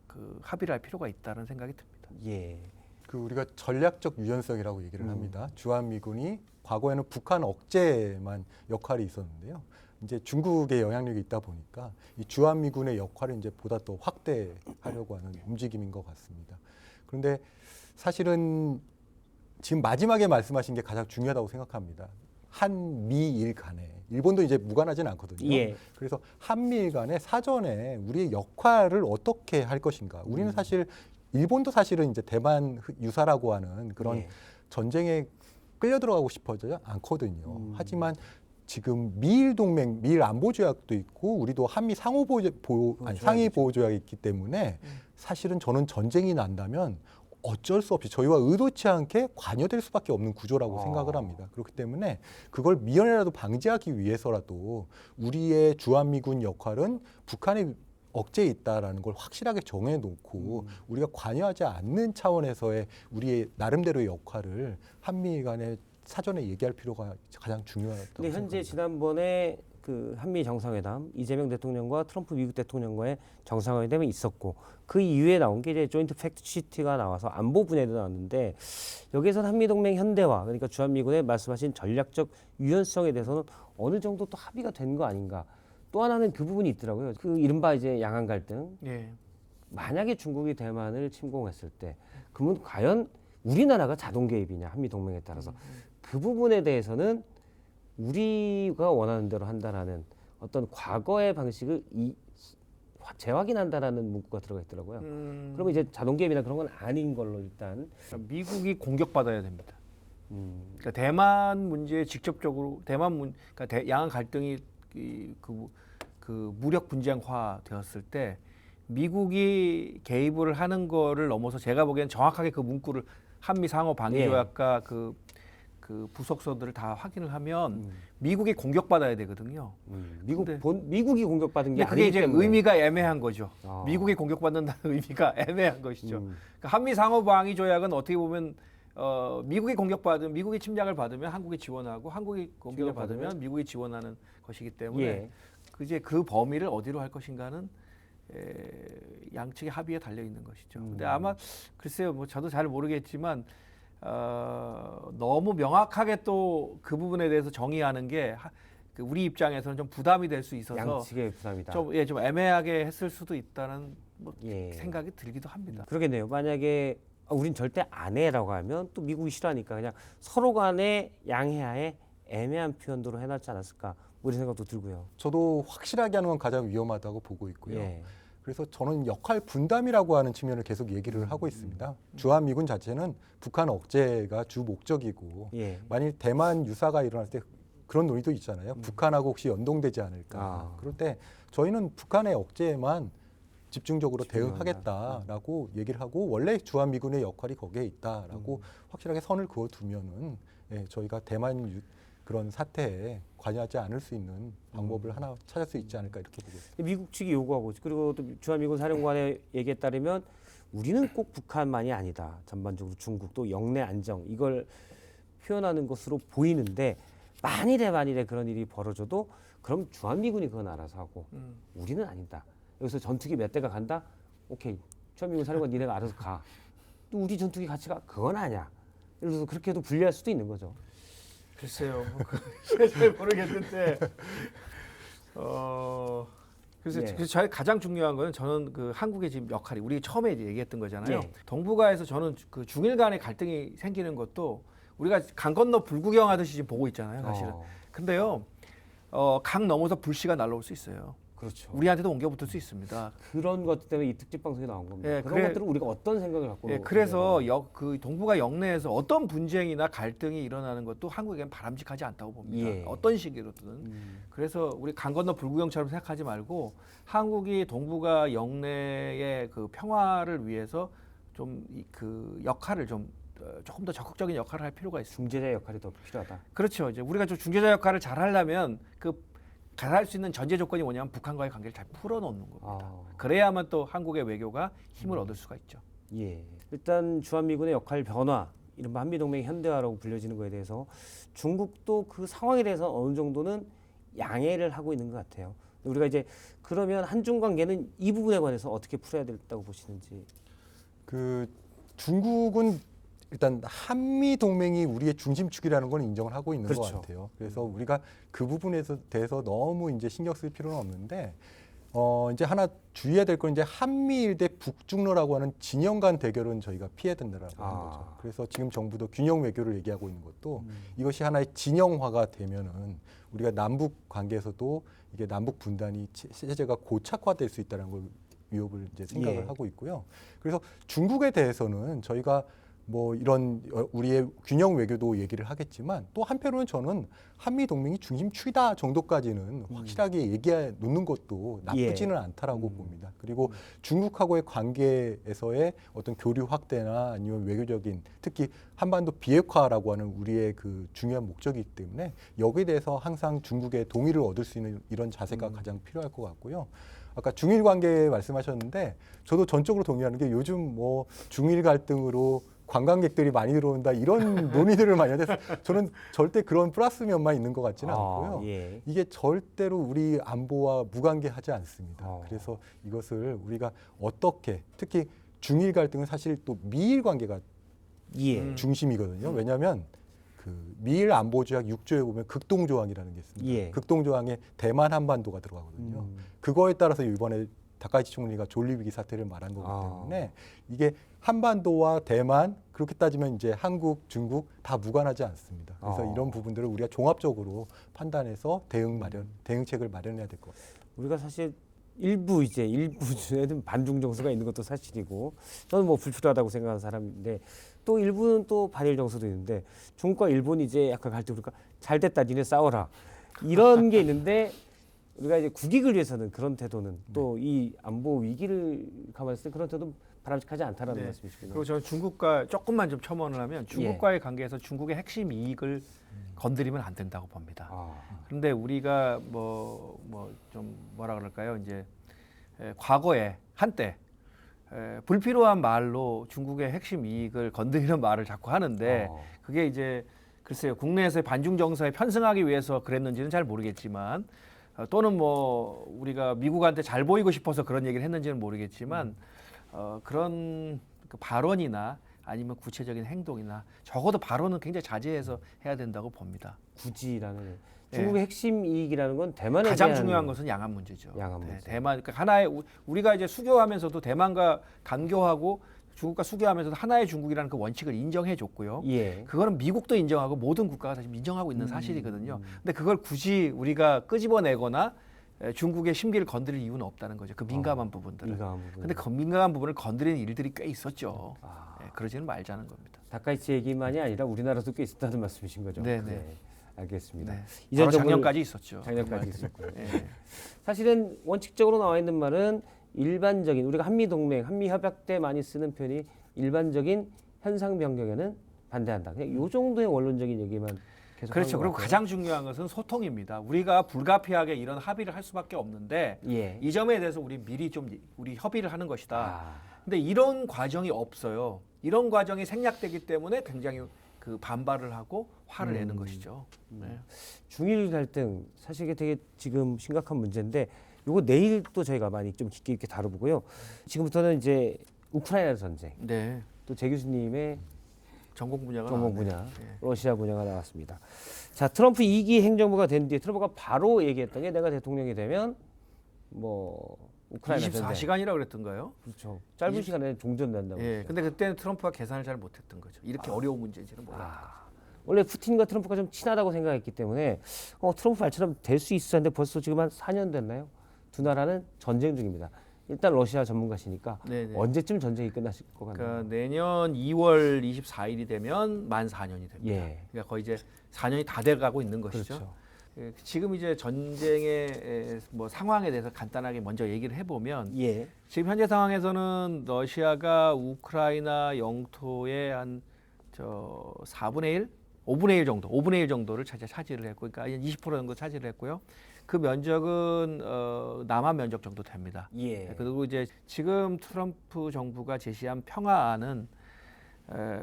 그 합의를 할 필요가 있다는 생각이 듭니다. 예. 그 우리가 전략적 유연성이라고 얘기를 합니다. 주한미군이 과거에는 북한 억제만 역할이 있었는데요. 이제 중국의 영향력이 있다 보니까 이 주한미군의 역할을 이제 보다 더 확대하려고 하는 움직임인 것 같습니다. 그런데 사실은 지금 마지막에 말씀하신 게 가장 중요하다고 생각합니다. 한미일 간에 일본도 이제 무관하지는 않거든요. 예. 그래서 한미일 간에 사전에 우리의 역할을 어떻게 할 것인가. 우리는 사실 일본도 사실은 이제 대만 유사라고 하는 그런 예. 전쟁에 끌려 들어가고 싶어져 않거든요. 하지만 지금 미일 동맹, 미일 안보 조약도 있고 우리도 한미 상위 보호 조약이 있기 때문에 사실은 저는 전쟁이 난다면 어쩔 수 없이 저희와 의도치 않게 관여될 수밖에 없는 구조라고 생각을 합니다. 그렇기 때문에 그걸 미연이라도 방지하기 위해서라도 우리의 주한미군 역할은 북한의 억제에 있다라는 걸 확실하게 정해놓고 우리가 관여하지 않는 차원에서의 우리의 나름대로의 역할을 한미 간에 사전에 얘기할 필요가 가장 중요하다고 근데 현재 생각합니다. 지난번에 그 한미 정상회담 이재명 대통령과 트럼프 미국 대통령과의 정상회담이 있었고 그 이후에 나온 게 이제 조인트 팩트 시트가 나와서 안보 분야도 나왔는데 여기에서는 한미 동맹 현대화 그러니까 주한미군의 말씀하신 전략적 유연성에 대해서는 어느 정도 또 합의가 된 거 아닌가. 또 하나는 그 부분이 있더라고요. 그 이른바 이제 양안 갈등. 예. 만약에 중국이 대만을 침공했을 때 그러면 과연 우리나라가 자동 개입이냐 한미 동맹에 따라서 그 부분에 대해서는 우리가 원하는 대로 한다라는 어떤 과거의 방식을 재확인한다라는 문구가 들어가 있더라고요. 그러면 이제 자동 개입이나 그런 건 아닌 걸로 일단 미국이 공격받아야 됩니다. 그러니까 대만 문제에 직접적으로 그러니까 양안 갈등이 그 무력 분쟁화 되었을 때 미국이 개입을 하는 거를 넘어서 제가 보기엔 정확하게 그 문구를 한미 상호 방위 조약과 그 부속서들을 다 확인을 하면 미국이 공격받아야 되거든요. 미국이 공격받은 게 근데 그게 아니기 이제 때문에 의미가 애매한 거죠. 아. 미국이 공격받는다는 의미가 애매한 것이죠. 그러니까 한미 상호 방위 조약은 어떻게 보면 미국이 공격받으면 미국이 침략을 받으면 한국이 지원하고 한국이 공격을 받으면 미국이 지원하는 것이기 때문에 예. 이제 그 범위를 어디로 할 것인가는 양측의 합의에 달려 있는 것이죠. 근데 아마 글쎄요, 뭐 저도 잘 모르겠지만 너무 명확하게 또 그 부분에 대해서 정의하는 게 그 우리 입장에서는 좀 부담이 될 수 있어서 양측의 부담이다. 좀 애매하게 했을 수도 있다는 뭐 예. 생각이 들기도 합니다. 그러겠네요. 만약에 우린 절대 안 해라고 하면 또 미국이 싫어하니까 그냥 서로 간에 양해하에 애매한 표현도로 해놨지 않았을까 뭐 이런 생각도 들고요. 저도 확실하게 하는 건 가장 위험하다고 보고 있고요. 예. 그래서 저는 역할 분담이라고 하는 측면을 계속 얘기를 하고 있습니다. 주한미군 자체는 북한 억제가 주 목적이고 예. 만일 대만 유사가 일어날 때 그런 논의도 있잖아요. 북한하고 혹시 연동되지 않을까. 아. 그럴 때 저희는 북한의 억제에만 집중적으로 대응하겠다라고 얘기를 하고 원래 주한미군의 역할이 거기에 있다라고 확실하게 선을 그어두면은 저희가 대만 그런 사태에 관여하지 않을 수 있는 방법을 하나 찾을 수 있지 않을까 이렇게 보고 있습니다. 미국 측이 요구하고 있죠. 그리고 또 주한미군 사령관의 얘기에 따르면 우리는 꼭 북한만이 아니다. 전반적으로 중국도 영내 안정 이걸 표현하는 것으로 보이는데 만일에 그런 일이 벌어져도 그럼 주한미군이 그건 알아서 하고 우리는 아니다. 여기서 전투기 몇 대가 간다? 오케이. 주한미군 사령관 니네가 알아서 가. 또 우리 전투기 같이 가? 그건 아니야. 예를 들어서 그렇게 해도 불리할 수도 있는 거죠. 글쎄요. 잘 모르겠는데. 그래서, 예. 그래서 저희 가장 중요한 거는 저는 그 한국의 지금 역할이 우리 처음에 이제 얘기했던 거잖아요. 예. 동북아에서 저는 그 중일 간의 갈등이 생기는 것도 우리가 강 건너 불구경하듯이 지금 보고 있잖아요, 사실은. 근데요, 강 넘어서 불씨가 날라올 수 있어요. 그렇죠. 우리한테도 옮겨붙을 수 있습니다. 그런 것 때문에 이 특집 방송이 나온 겁니다. 예, 그런 것들은 우리가 어떤 생각을 갖고 예, 그래서 그 동북아 영내에서 어떤 분쟁이나 갈등이 일어나는 것도 한국에겐 바람직하지 않다고 봅니다. 예. 어떤 식으로든. 그래서 우리 강 건너 불구경처럼 생각하지 말고 한국이 동북아 영내의 그 평화를 위해서 좀 그 역할을 좀 조금 더 적극적인 역할을 할 필요가 있습니다. 중재자 역할이 더 필요하다. 그렇죠. 이제 우리가 좀 중재자 역할을 잘 하려면 그 잘할 수 있는 전제 조건이 뭐냐면 북한과의 관계를 잘 풀어놓는 겁니다. 그래야만 또 한국의 외교가 힘을 얻을 수가 있죠. 예. 일단 주한미군의 역할 변화, 이른바 한미동맹 현대화라고 불려지는 거에 대해서 중국도 그 상황에 대해서 어느 정도는 양해를 하고 있는 것 같아요. 우리가 이제 그러면 한중 관계는 이 부분에 관해서 어떻게 풀어야 된다고 보시는지. 그 중국은 일단 한미 동맹이 우리의 중심축이라는 건 인정을 하고 있는 그렇죠. 것 같아요. 그래서 우리가 그 부분에 대해서 너무 이제 신경 쓸 필요는 없는데 이제 하나 주의해야 될 건 이제 한미일 대 북중러라고 하는 진영 간 대결은 저희가 피해야 된다라고 하는 거죠. 그래서 지금 정부도 균형 외교를 얘기하고 있는 것도 이것이 하나의 진영화가 되면은 우리가 남북 관계에서도 이게 남북 분단이 체제가 고착화될 수 있다는 걸 위협을 이제 생각을 예. 하고 있고요. 그래서 중국에 대해서는 저희가 뭐 이런 우리의 균형 외교도 얘기를 하겠지만 또 한편으로는 저는 한미 동맹이 중심축이다 정도까지는 확실하게 얘기해 놓는 것도 나쁘지는 않다라고 봅니다. 그리고 중국하고의 관계에서의 어떤 교류 확대나 아니면 외교적인 특히 한반도 비핵화라고 하는 우리의 그 중요한 목적이기 때문에 여기에 대해서 항상 중국의 동의를 얻을 수 있는 이런 자세가 가장 필요할 것 같고요. 아까 중일 관계 말씀하셨는데 저도 전적으로 동의하는 게 요즘 뭐 중일 갈등으로 관광객들이 많이 들어온다 이런 논의들을 많이 하는데 저는 절대 그런 플러스 면만 있는 것 같지는 않고요. 예. 이게 절대로 우리 안보와 무관계하지 않습니다. 그래서 이것을 우리가 어떻게 특히 중일 갈등은 사실 또 미일 관계가 예. 중심이거든요. 왜냐하면 그 미일 안보조약 6조에 보면 극동조항이라는 게 있습니다. 예. 극동조항에 대만 한반도가 들어가거든요. 그거에 따라서 이번에 다카이치 총리가 존리위기 사태를 말한 거기 때문에 이게 한반도와 대만 그렇게 따지면 이제 한국, 중국 다 무관하지 않습니다. 그래서 이런 부분들을 우리가 종합적으로 판단해서 대응책을 마련해야 될 것 같습니다. 우리가 사실 일부 중에는 반중 정서가 있는 것도 사실이고 저는 뭐 불필요하다고 생각하는 사람인데 또 일부는 또 반일 정서도 있는데 중국과 일본이 이제 약간 갈등 그러니까 잘 됐다 니네 싸워라 이런 게 있는데 우리가 이제 국익을 위해서는 그런 태도는 또 이 안보 위기를 감안했을 때 그런 태도는 바람직하지 않다라는 말씀이시군요. 그리고 저는 중국과 조금만 좀 첨언을 하면 중국과의 관계에서 중국의 핵심 이익을 건드리면 안 된다고 봅니다. 그런데 우리가 뭐 좀 뭐라 그럴까요? 이제 과거에 한때 불필요한 말로 중국의 핵심 이익을 건드리는 말을 자꾸 하는데 그게 이제 글쎄요 국내에서의 반중 정서에 편승하기 위해서 그랬는지는 잘 모르겠지만 또는 뭐 우리가 미국한테 잘 보이고 싶어서 그런 얘기를 했는지는 모르겠지만 그런 그 발언이나 아니면 구체적인 행동이나 적어도 발언은 굉장히 자제해서 해야 된다고 봅니다. 굳이라는 중국의 핵심 이익이라는 건 대만에 가장 대한 중요한 것은 양안 문제죠. 양안 문제. 대만 그러니까 하나의 우리가 이제 수교하면서도 대만과 강교하고 중국과 수교하면서도 하나의 중국이라는 그 원칙을 인정해 줬고요. 예. 그거는 미국도 인정하고 모든 국가가 사실 인정하고 있는 사실이거든요. 근데 그걸 굳이 우리가 끄집어내거나 중국의 심기를 건드릴 이유는 없다는 거죠. 그 민감한 부분들을. 민감한 부분. 근데 그 민감한 부분을 건드리는 일들이 꽤 있었죠. 그러지는 말자는 겁니다. 다카이치 얘기만이 아니라 우리나라도 꽤 있었다는 말씀이신 거죠. 네네. 알겠습니다. 네. 이전 바로 정부를- 작년까지 있었죠. 작년까지 있었고요. 네. 사실은 원칙적으로 나와 있는 말은 일반적인 우리가 한미 동맹, 한미 협약 때 많이 쓰는 표현이 일반적인 현상 변경에는 반대한다. 그냥 요 정도의 원론적인 얘기만 계속. 그렇죠. 그리고 가장 중요한 것은 소통입니다. 우리가 불가피하게 이런 합의를 할 수밖에 없는데 예. 이 점에 대해서 우리 미리 좀 우리 협의를 하는 것이다. 아, 근데 이런 과정이 없어요. 이런 과정이 생략되기 때문에 굉장히 그 반발을 하고 화를 내는 것이죠. 네. 중일 갈등 사실 이게 되게 지금 심각한 문제인데 요거 내일 또 저희가 많이 좀 깊게 있게 다뤄보고요. 지금부터는 이제 우크라이나 전쟁 네. 또 제 교수님의 전공 분야가 전공 나왔네요. 분야 네. 러시아 분야가 나왔습니다. 자 트럼프 2기 행정부가 된 뒤에 트럼프가 바로 얘기했던 게 내가 대통령이 되면 뭐 우크라이나 전쟁 24시간이라고 그랬던가요? 그렇죠. 짧은 시간에 종전된다고. 예. 근데 그때는 트럼프가 계산을 잘 못했던 거죠. 이렇게 어려운 문제인지는 몰랐다. 원래 푸틴과 트럼프가 좀 친하다고 생각했기 때문에 트럼프 말처럼 될 수 있었는데 벌써 지금 한 4년 됐나요? 두 나라는 전쟁 중입니다. 일단 러시아 전문가시니까 네네. 언제쯤 전쟁이 끝나실 것 같나요? 그러니까 내년 2월 24일이 되면 만 4년이 됩니다. 예. 그러니까 거의 이제 4년이 다 돼가고 있는 것이죠. 그렇죠. 예, 지금 이제 전쟁의 뭐 상황에 대해서 간단하게 먼저 얘기를 해보면 예. 지금 현재 상황에서는 러시아가 우크라이나 영토의 한 4분의 1, 5분의 1 정도, 5분의 1 정도를 차지를 했고, 그러니까 20% 정도 차지를 했고요. 그 면적은 남한 면적 정도 됩니다. 예. 그리고 이제 지금 트럼프 정부가 제시한 평화안은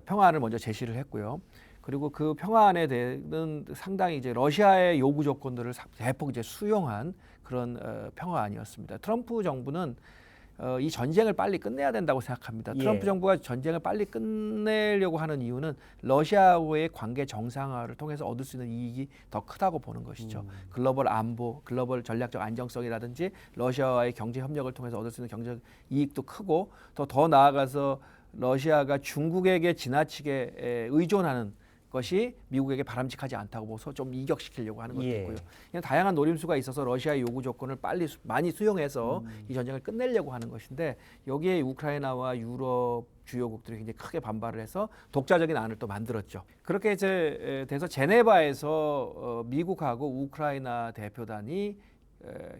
평화안을 먼저 제시를 했고요. 그리고 그 평화안에 대해서는 상당히 이제 러시아의 요구 조건들을 대폭 이제 수용한 그런 평화안이었습니다. 트럼프 정부는 이 전쟁을 빨리 끝내야 된다고 생각합니다. 예. 트럼프 정부가 전쟁을 빨리 끝내려고 하는 이유는 러시아와의 관계 정상화를 통해서 얻을 수 있는 이익이 더 크다고 보는 것이죠. 글로벌 안보, 글로벌 전략적 안정성이라든지 러시아와의 경제 협력을 통해서 얻을 수 있는 경제 이익도 크고 더 나아가서 러시아가 중국에게 지나치게 의존하는 것이 미국에게 바람직하지 않다고 보고서 좀 이격시키려고 하는 것도 예. 있고요. 그냥 다양한 노림수가 있어서 러시아의 요구 조건을 빨리 많이 수용해서 이 전쟁을 끝내려고 하는 것인데 여기에 우크라이나와 유럽 주요국들이 굉장히 크게 반발을 해서 독자적인 안을 또 만들었죠. 그렇게 이제 돼서 제네바에서 미국하고 우크라이나 대표단이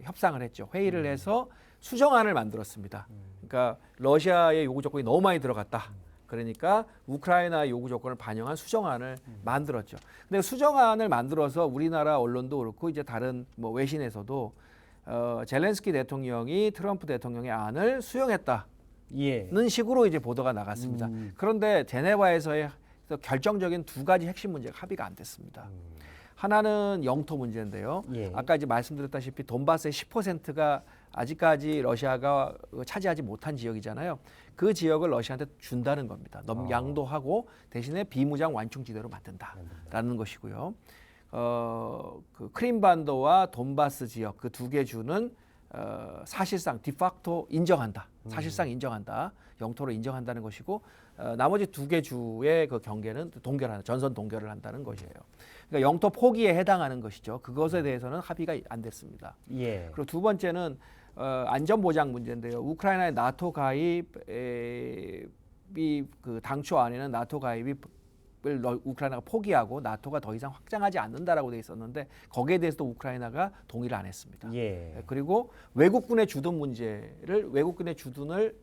협상을 했죠. 회의를 해서 수정안을 만들었습니다. 그러니까 러시아의 요구 조건이 너무 많이 들어갔다. 그러니까 우크라이나 요구 조건을 반영한 수정안을 만들었죠. 근데 수정안을 만들어서 우리나라 언론도 그렇고 이제 다른 뭐 외신에서도 젤렌스키 대통령이 트럼프 대통령의 안을 수용했다는 예. 식으로 이제 보도가 나갔습니다. 그런데 제네바에서의 결정적인 두 가지 핵심 문제가 합의가 안 됐습니다. 하나는 영토 문제인데요. 예. 아까 이제 말씀드렸다시피 돈바스의 10%가 아직까지 러시아가 차지하지 못한 지역이잖아요. 그 지역을 러시아한테 준다는 겁니다. 양도하고 대신에 비무장 완충지대로 만든다라는 것이고요. 그 크림반도와 돈바스 지역 그 두 개 주는 사실상 디팍토 인정한다. 사실상 인정한다. 영토로 인정한다는 것이고 나머지 두 개 주의 그 경계는 동결한다. 전선 동결을 한다는 것이에요. 그러니까 영토 포기에 해당하는 것이죠. 그것에 대해서는 합의가 안 됐습니다. 예. 그리고 두 번째는 안전보장 문제인데요. 우크라이나의 나토 가입이 그 당초 안에는 나토 가입을 우크라이나가 포기하고 나토가 더 이상 확장하지 않는다라고 돼 있었는데 거기에 대해서도 우크라이나가 동의를 안 했습니다. 예. 그리고 외국군의 주둔 문제를 외국군의 주둔을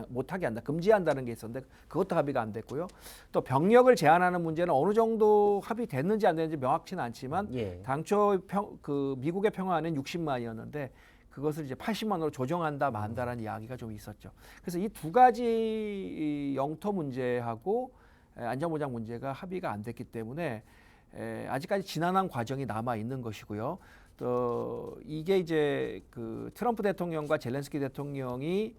못하게 한다, 금지한다는 게 있었는데 그것도 합의가 안 됐고요. 또 병력을 제한하는 문제는 어느 정도 합의됐는지 안 됐는지 명확치는 않지만 예. 당초 그 미국의 평화는 60만이었는데 그것을 이제 80만으로 조정한다 만다라는 이야기가 좀 있었죠. 그래서 이 두 가지 영토 문제하고 안전보장 문제가 합의가 안 됐기 때문에 아직까지 지난한 과정이 남아 있는 것이고요. 또 이게 이제 그 트럼프 대통령과 젤렌스키 대통령이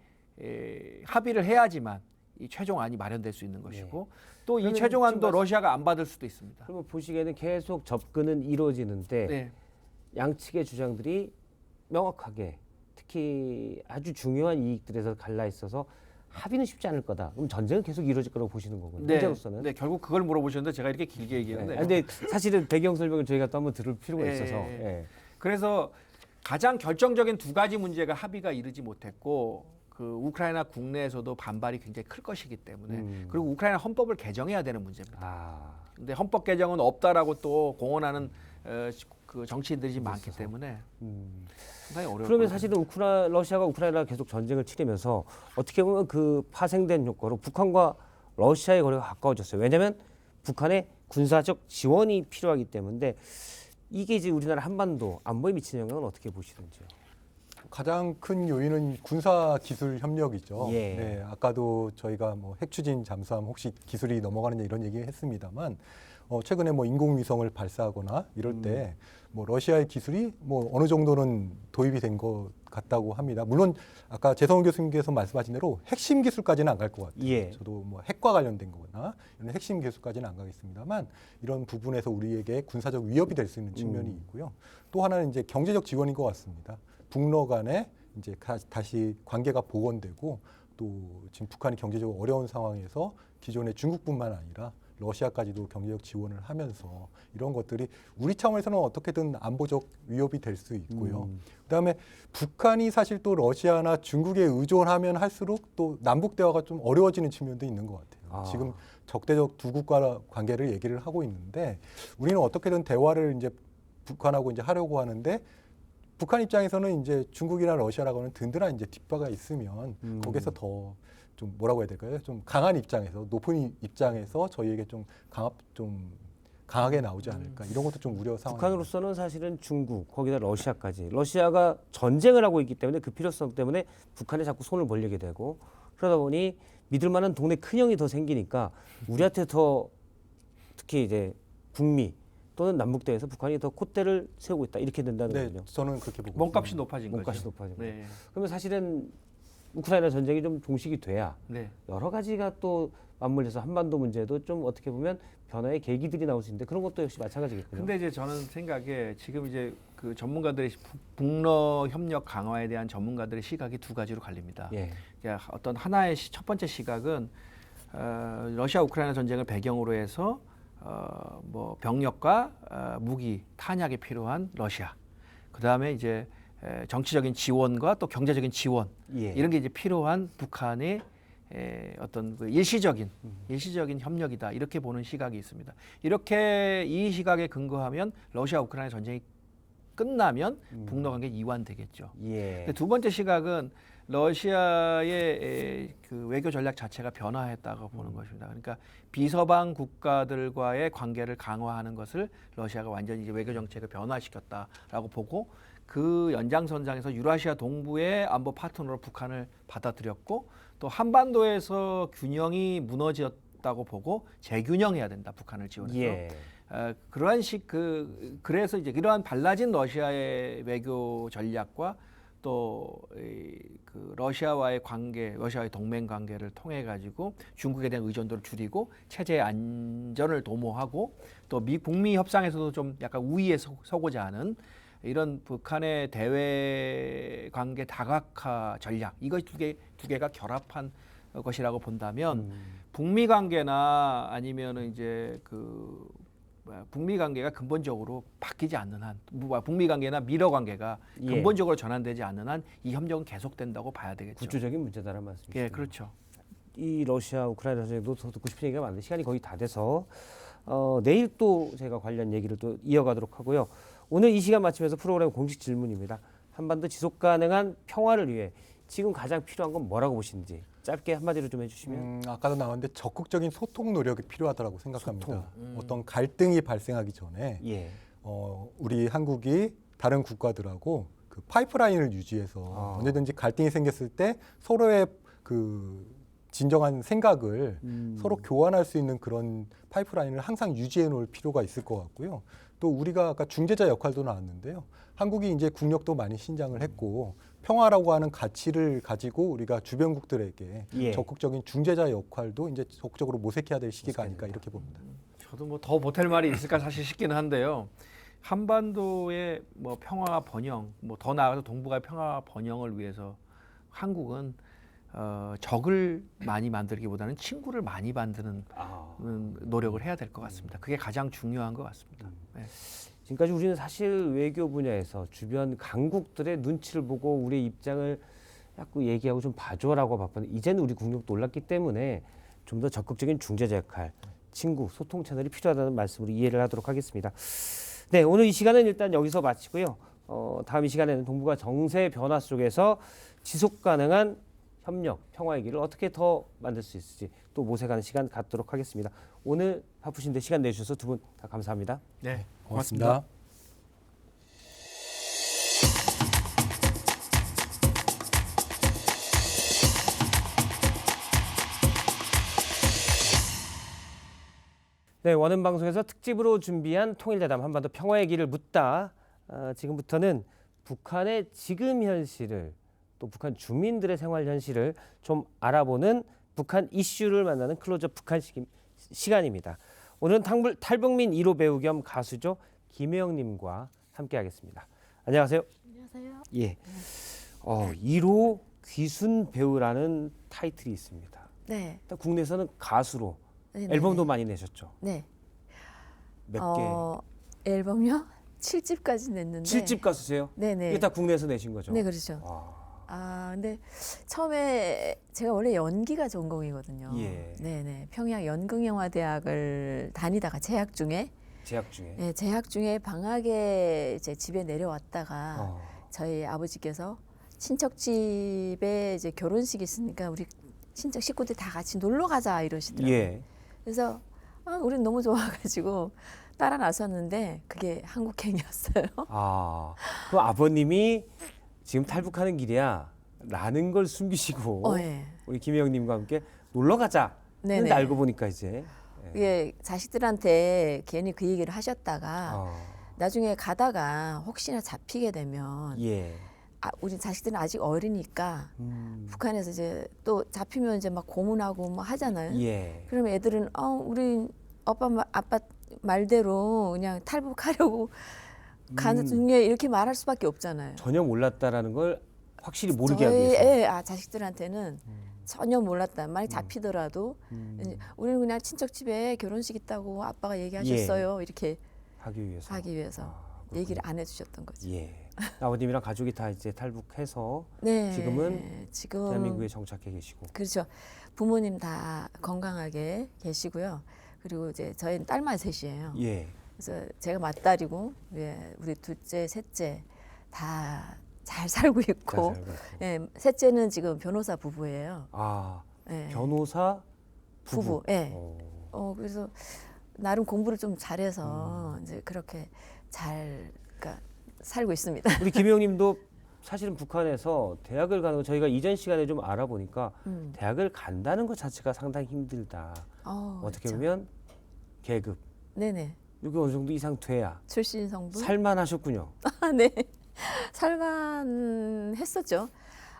합의를 해야지만 이 최종안이 마련될 수 있는 것이고 또 이 그러면 최종안도 지금 러시아가 안 받을 수도 있습니다. 그러면 보시기에는 계속 접근은 이루어지는데 네. 양측의 주장들이 명확하게 특히 아주 중요한 이익들에서 갈라 있어서 합의는 쉽지 않을 거다. 그럼 전쟁은 계속 이루어질 거라고 보시는 거군요. 현재로서는. 네, 결국 그걸 물어보셨는데 제가 이렇게 길게 얘기했는데 근데 사실은 배경 설명을 저희가 또 한번 들을 필요가 예, 있어서. 예. 예. 그래서 가장 결정적인 두 가지 문제가 합의가 이르지 못했고 그 우크라이나 국내에서도 반발이 굉장히 클 것이기 때문에 그리고 우크라이나 헌법을 개정해야 되는 문제입니다. 아, 근데 헌법 개정은 없다라고 또 공언하는 그 정치인들이 많기 때문에 상당히 어려울 그러면 거예요. 사실은 러시아가 우크라이나가 계속 전쟁을 치르면서 어떻게 보면 그 파생된 효과로 북한과 러시아의 거리가 가까워졌어요. 왜냐하면 북한의 군사적 지원이 필요하기 때문에 이게 이제 우리나라 한반도 안보에 미치는 영향은 어떻게 보시는지요? 가장 큰 요인은 군사 기술 협력이죠. 예. 네, 아까도 저희가 뭐 핵추진 잠수함 혹시 기술이 넘어가느냐 이런 얘기 했습니다만 최근에 뭐 인공위성을 발사하거나 이럴 때 뭐 러시아의 기술이 뭐 어느 정도는 도입이 된 것 같다고 합니다. 물론 아까 재성훈 교수님께서 말씀하신 대로 핵심 기술까지는 안 갈 것 같아요. 예. 저도 뭐 핵과 관련된 거나 이런 핵심 기술까지는 안 가겠습니다만 이런 부분에서 우리에게 군사적 위협이 될 수 있는 측면이 있고요. 또 하나는 이제 경제적 지원인 것 같습니다. 북러 간에 이제 다시 관계가 복원되고 또 지금 북한이 경제적으로 어려운 상황에서 기존의 중국뿐만 아니라 러시아까지도 경제적 지원을 하면서 이런 것들이 우리 차원에서는 어떻게든 안보적 위협이 될 수 있고요. 그다음에 북한이 사실 또 러시아나 중국에 의존하면 할수록 또 남북 대화가 좀 어려워지는 측면도 있는 것 같아요. 지금 적대적 두 국가 관계를 얘기를 하고 있는데 우리는 어떻게든 대화를 이제 북한하고 이제 하려고 하는데 북한 입장에서는 이제 중국이나 러시아라고 하는 든든한 이제 뒷바가 있으면 거기서 더 좀 뭐라고 해야 될까요? 좀 강한 입장에서 높은 입장에서 저희에게 좀 강하게 나오지 않을까 이런 것도 좀 우려 상황. 북한으로서는 사실은 중국 거기다 러시아까지 러시아가 전쟁을 하고 있기 때문에 그 필요성 때문에 북한에 자꾸 손을 벌리게 되고 그러다 보니 믿을 만한 동네 큰형이 더 생기니까 우리한테 더 특히 이제 북미 또는 남북대에서 북한이 더 콧대를 세우고 있다 이렇게 된다는 네, 거군요. 저는 그렇게 보고 몸값이 높아진 몸값이 거죠. 높아진 네. 그러면 사실은 우크라이나 전쟁이 좀 종식이 돼야 네. 여러 가지가 또 맞물려서 한반도 문제도 좀 어떻게 보면 변화의 계기들이 나올 수 있는데 그런 것도 역시 마찬가지겠군요. 근데 이제 저는 생각에 지금 이제 그 전문가들의 북러 협력 강화에 대한 전문가들의 시각이 두 가지로 갈립니다. 예. 그러니까 어떤 하나의 첫 번째 시각은 러시아 우크라이나 전쟁을 배경으로 해서 뭐 병력과 무기 탄약이 필요한 러시아. 그다음에 이제 정치적인 지원과 또 경제적인 지원 예. 이런 게 이제 필요한 북한의 어떤 그 일시적인 협력이다 이렇게 보는 시각이 있습니다. 이렇게 이 시각에 근거하면 러시아 우크라이나 전쟁이 끝나면 북러 관계 이완되겠죠. 예. 근데 두 번째 시각은 러시아의 그 외교 전략 자체가 변화했다고 보는 것입니다. 그러니까 비서방 국가들과의 관계를 강화하는 것을 러시아가 완전히 이제 외교 정책을 변화시켰다라고 보고 그 연장선상에서 유라시아 동부의 안보 파트너로 북한을 받아들였고 또 한반도에서 균형이 무너졌다고 보고 재균형해야 된다 북한을 지원해서 예. 그러한 그래서 이제 이러한 달라진 러시아의 외교 전략과 또 그 러시아와의 관계, 러시아의 동맹 관계를 통해 가지고 중국에 대한 의존도를 줄이고 체제의 안전을 도모하고 또 북미 협상에서도 좀 약간 우위에 서고자 하는 이런 북한의 대외 관계 다각화 전략 이것 두 개가 결합한 것이라고 본다면 북미 관계나 아니면은 이제 그 북미 관계가 근본적으로 바뀌지 않는 한, 북미 관계나 미러 관계가 예. 근본적으로 전환되지 않는 한 이 협력은 계속된다고 봐야 되겠죠. 구조적인 문제다라는 말씀이시죠. 예, 그렇죠. 이 러시아 우크라이나 전쟁도 더 듣고 싶은 얘기가 많은데 시간이 거의 다 돼서 내일 또 제가 관련 얘기를 또 이어가도록 하고요. 오늘 이 시간 마치면서 프로그램 공식 질문입니다. 한반도 지속 가능한 평화를 위해 지금 가장 필요한 건 뭐라고 보시는지 짧게 한마디로 좀 해주시면. 아까도 나왔는데 적극적인 소통 노력이 필요하다고 생각합니다. 어떤 갈등이 발생하기 전에 예. 우리 한국이 다른 국가들하고 그 파이프라인을 유지해서 언제든지 갈등이 생겼을 때 서로의 그 진정한 생각을 서로 교환할 수 있는 그런 파이프라인을 항상 유지해 놓을 필요가 있을 것 같고요. 또 우리가 아까 중재자 역할도 나왔는데요. 한국이 이제 국력도 많이 신장을 했고 평화라고 하는 가치를 가지고 우리가 주변국들에게 예. 적극적인 중재자 역할도 이제 적극적으로 모색해야 될 시기가 아닐까 이렇게 봅니다. 저도 뭐 더 보탤 말이 있을까 사실 싶기는 한데요. 한반도의 뭐 평화 번영, 뭐 더 나아가서 동북아 평화 번영을 위해서 한국은 적을 많이 만들기보다는 친구를 많이 만드는 노력을 해야 될 것 같습니다. 그게 가장 중요한 것 같습니다. 네. 지금까지 우리는 사실 외교 분야에서 주변 강국들의 눈치를 보고 우리의 입장을 자꾸 얘기하고 좀 봐줘라고 바빴는데 이제는 우리 국력도 올랐기 때문에 좀 더 적극적인 중재자 역할, 친구, 소통 채널이 필요하다는 말씀으로 이해를 하도록 하겠습니다. 네, 오늘 이 시간은 일단 여기서 마치고요. 다음 이 시간에는 동북아 정세 변화 속에서 지속 가능한 협력, 평화의 길을 어떻게 더 만들 수 있을지 또 모색하는 시간 갖도록 하겠습니다. 오늘 바쁘신데 시간 내주셔서 두 분 다 감사합니다. 네, 고맙습니다. 네, 원음 방송에서 특집으로 준비한 통일대담 한반도 평화의 길을 묻다. 지금부터는 북한의 지금 현실을 또 북한 주민들의 생활 현실을 좀 알아보는 북한 이슈를 만나는 클로즈업 북한 시간입니다. 오늘은 탈북민 1호 배우 겸 가수죠. 김혜영님과 함께하겠습니다. 안녕하세요. 안녕하세요. 예, 1호 귀순 배우라는 타이틀이 있습니다. 네. 일단 국내에서는 가수로 네, 앨범도 많이 내셨죠. 네. 몇 개? 앨범요? 7집까지 냈는데. 7집 가수세요? 네네. 이게 다 국내에서 내신 거죠? 네, 그렇죠. 근데 처음에 제가 원래 연기가 전공이거든요. 예. 네네. 평양 연극영화대학을 다니다가 재학 중에. 재학 중에. 네, 재학 중에 방학에 이제 집에 내려왔다가 어. 저희 아버지께서 친척 집에 이제 결혼식이 있으니까 우리 친척 식구들 다 같이 놀러 가자 이러시더라고요. 예. 그래서 우린 너무 좋아가지고 따라 나섰는데 그게 한국행이었어요. 그럼 아버님이 지금 탈북하는 길이야 라는 걸 숨기시고 예. 우리 김혜영님과 함께 놀러 가자. 네네. 근데 알고 보니까 이제 이게 자식들한테 괜히 그 얘기를 하셨다가 나중에 가다가 혹시나 잡히게 되면 예. 우리 자식들은 아직 어리니까 북한에서 이제 또 잡히면 이제 막 고문하고 막 하잖아요. 예. 그러면 애들은 우리 아빠 말대로 그냥 탈북하려고 가는 중에 이렇게 말할 수밖에 없잖아요. 전혀 몰랐다라는 걸 확실히 모르게 하기 저희 위해서. 자식들한테는 전혀 몰랐다. 만약 잡히더라도 이제 우리는 그냥 친척 집에 결혼식 있다고 아빠가 얘기하셨어요. 이렇게 하기 위해서. 그렇군요. 얘기를 안 해주셨던 거죠. 예. 아버님이랑 가족이 다 이제 탈북해서 네, 지금 대한민국에 정착해 계시고. 그렇죠. 부모님 다 건강하게 계시고요. 그리고 이제 저희는 딸만 셋이에요. 예. 그래서 제가 맏딸이고 우리 둘째, 셋째 다 잘 살고 있고, 예, 셋째는 지금 변호사 부부예요. 예. 변호사 부부. 예. 그래서 나름 공부를 좀 잘해서 이제 그렇게 그러니까 살고 있습니다. 우리 김혜영님도 사실은 북한에서 대학을 가는 거 저희가 이전 시간에 좀 알아보니까 대학을 간다는 것 자체가 상당히 힘들다. 어떻게 그렇죠. 보면 계급. 네네. 여기 어느 정도 이상 돼야 출신 성분. 살만하셨군요. 네. 살만했었죠.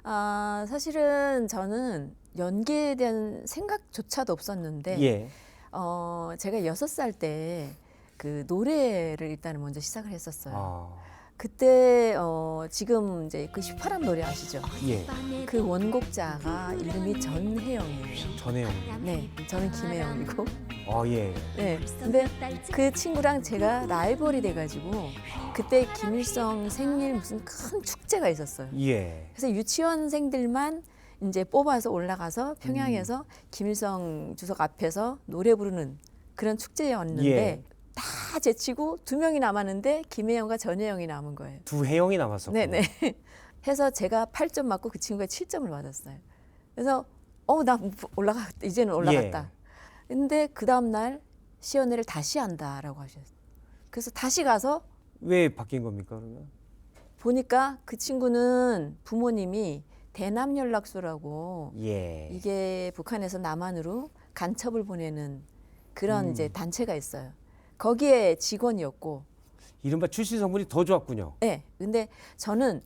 사실은 저는 연기에 대한 생각조차도 없었는데, 예. 제가 6살 때 그 노래를 일단은 먼저 시작을 했었어요. 그때 지금 이제 그 휘파람 노래 아시죠? 예. 그 원곡자가 이름이 전혜영이에요. 전혜영. 네, 저는 김혜영이고. 예. 네, 근데 그 친구랑 제가 라이벌이 돼가지고 그때 김일성 생일 무슨 큰 축제가 있었어요. 예. 그래서 유치원생들만 이제 뽑아서 올라가서 평양에서 김일성 주석 앞에서 노래 부르는 그런 축제였는데 예. 다 제치고 2명이 남았는데 김혜영과 전혜영이 남은 거예요. 두 혜영이 남았었고. 네네. 해서 제가 8점 맞고 그 친구가 7점을 받았어요. 그래서 나 이제는 올라갔다. 근데 그 다음 날 시연회를 다시 한다라고 하셨어요. 그래서 다시 가서 왜 바뀐 겁니까 그러면? 보니까 그 친구는 부모님이 대남연락소라고 예. 이게 북한에서 남한으로 간첩을 보내는 그런 이제 단체가 있어요. 거기에 직원이었고. 이른바 출신 성분이 더 좋았군요. 네. 근데 저는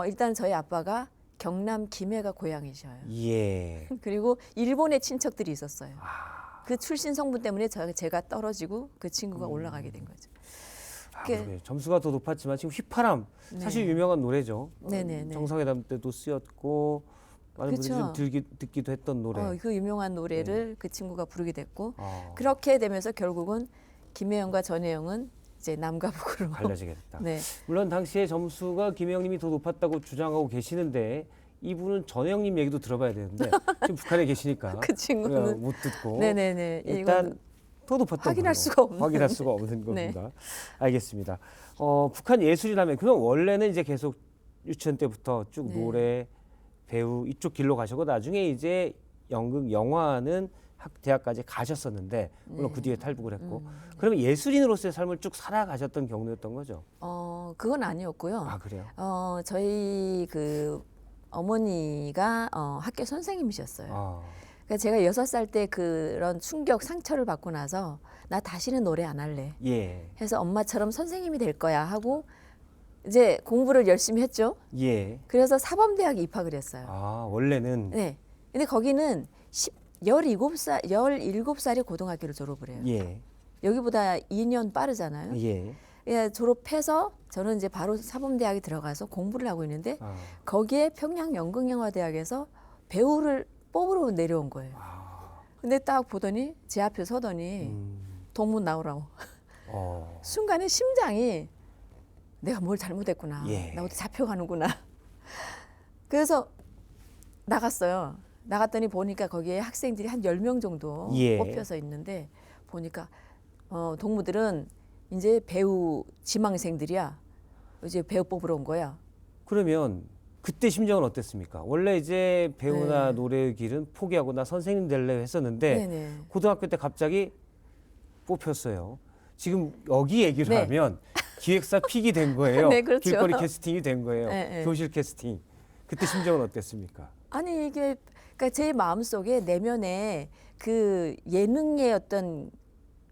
일단 저희 아빠가 경남 김해가 고향이셔요. 예. 그리고 일본에 친척들이 있었어요. 그 출신 성분 때문에 제가 떨어지고 그 친구가 올라가게 된 거죠. 그러게. 점수가 더 높았지만 지금 휘파람 사실 유명한 노래죠. 네네네. 정상회담 때도 쓰였고 많은 분들이 좀 듣기도 했던 노래. 그 유명한 노래를 그 친구가 부르게 됐고 아. 그렇게 되면서 결국은 김혜영과 전혜영은 이제 남과 북으로 갈라지게 됐다. 네. 물론 당시에 점수가 김혜영님이 더 높았다고 주장하고 계시는데 이분은 전혜영님 얘기도 들어봐야 되는데 지금 북한에 계시니까 그 친구는 우리가 못 듣고 네네네. 일단 이건 더 높았던 확인할 걸로. 수가 없는. 확인할 수가 없는 네. 겁니다. 알겠습니다. 북한 예술이라면 그럼 원래는 이제 계속 유치원 때부터 쭉 네. 노래, 배우 이쪽 길로 가시고 나중에 이제 연극, 영화는 대학까지 가셨었는데 물론 그 뒤에 탈북을 했고 그러면 예술인으로서의 삶을 쭉 살아가셨던 경로였던 거죠? 그건 아니었고요. 아 그래요? 저희 그 어머니가 학교 선생님이셨어요. 그러니까 제가 6살 때 그런 충격 상처를 받고 나서 나 다시는 노래 안 할래. 예. 해서 엄마처럼 선생님이 될 거야 하고 이제 공부를 열심히 했죠. 예. 그래서 사범대학에 입학을 했어요. 아, 원래는 네. 근데 거기는 17살에 고등학교를 졸업을 해요. 예. 여기보다 2년 빠르잖아요. 예. 예, 졸업해서 저는 이제 바로 사범대학에 들어가서 공부를 하고 있는데 아. 거기에 평양연극영화대학에서 배우를 뽑으러 내려온 거예요. 근데 딱 보더니 제 앞에 서더니 동문 나오라고. 순간에 심장이 내가 뭘 잘못했구나. 예. 나 어디 잡혀가는구나. 그래서 나갔어요. 나갔더니 보니까 거기에 학생들이 한 10명 정도 예. 뽑혀서 있는데 보니까 동무들은 이제 배우 지망생들이야. 이제 배우 뽑으러 온 거야. 그러면 그때 심정은 어땠습니까? 원래 이제 배우나 네. 노래의 길은 포기하고 나 선생님 될래 했었는데 네네. 고등학교 때 갑자기 뽑혔어요. 지금 여기 얘기를 네. 하면 기획사 픽이 된 거예요. 네, 그렇죠. 길거리 캐스팅이 된 거예요. 네, 네. 교실 캐스팅. 그때 심정은 어땠습니까? 아니 이게 그러니까 제 마음속에 내면에 그 예능의 어떤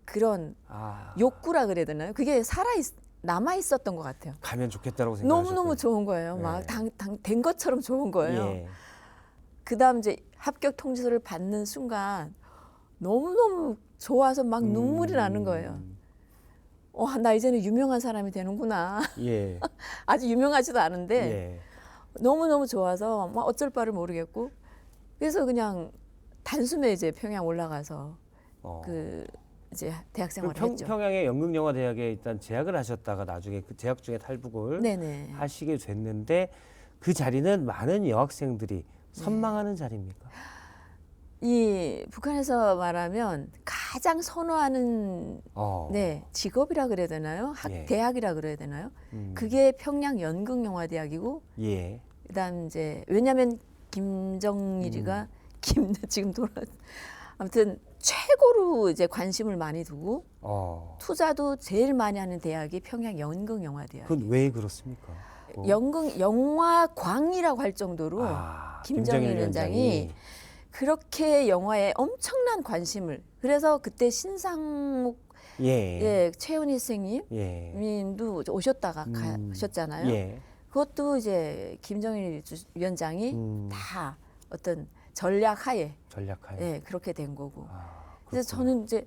그런 아, 욕구라 그래야 되나요? 그게 남아 있었던 것 같아요. 가면 좋겠다라고 생각하셨어요. 너무너무 좋은 거예요. 네. 막 된 것처럼 좋은 거예요. 예. 그다음 이제 합격 통지서를 받는 순간 너무너무 좋아서 막 눈물이 나는 거예요. 나 이제는 유명한 사람이 되는구나. 예. 아주 유명하지도 않은데 예. 너무너무 좋아서 막 어쩔 바를 모르겠고 그래서 그냥 단숨에 이제 평양 올라가서 그 이제 대학 그럼 생활을 했죠. 평양의 연극영화대학에 일단 재학을 하셨다가 나중에 그 재학 중에 탈북을 네네. 하시게 됐는데 그 자리는 많은 여학생들이 선망하는 자리입니까? 이 북한에서 말하면 가장 선호하는 네 직업이라 그래야 되나요? 예. 대학이라 그래야 되나요? 그게 평양 연극영화대학이고 예. 그다음 이제 왜냐하면 김정일이가 지금 아무튼 최고로 이제 관심을 많이 두고 투자도 제일 많이 하는 대학이 평양 연극영화대학. 그건 왜 그렇습니까? 연극 영화광이라고 할 정도로 김정일 위원장이 그렇게 영화에 엄청난 관심을 그래서 그때 신상옥 최은희 선생님도 오셨다가 가셨잖아요. 예. 그것도 이제 김정일 위원장이 다 어떤 전략하에 그렇게 된 거고. 그래서 저는 이제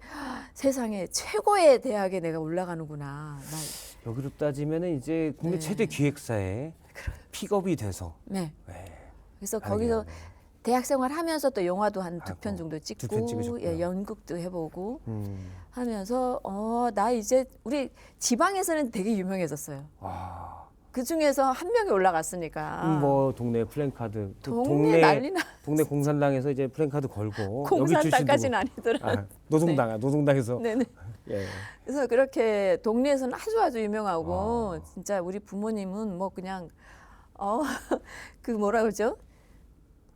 세상에 최고의 대학에 내가 올라가는구나. 여기로 따지면은 이제 국내 최대 기획사에 픽업이 돼서. 네. 네. 그래서 거기서 대학 생활하면서 또 영화도 한 2편 정도 2편 찍고 찍으셨고요. 연극도 해보고 하면서 나 이제 우리 지방에서는 되게 유명해졌어요. 그 중에서 한 명이 올라갔으니까. 뭐 동네 플랜카드, 동네 난리나. 동네 공산당에서 이제 플랜카드 걸고 공산당까지는 아니더라도. 노동당에서. 네네. 예. 그래서 그렇게 동네에서는 아주 유명하고 진짜 우리 부모님은 뭐 그냥 그 뭐라 그러죠?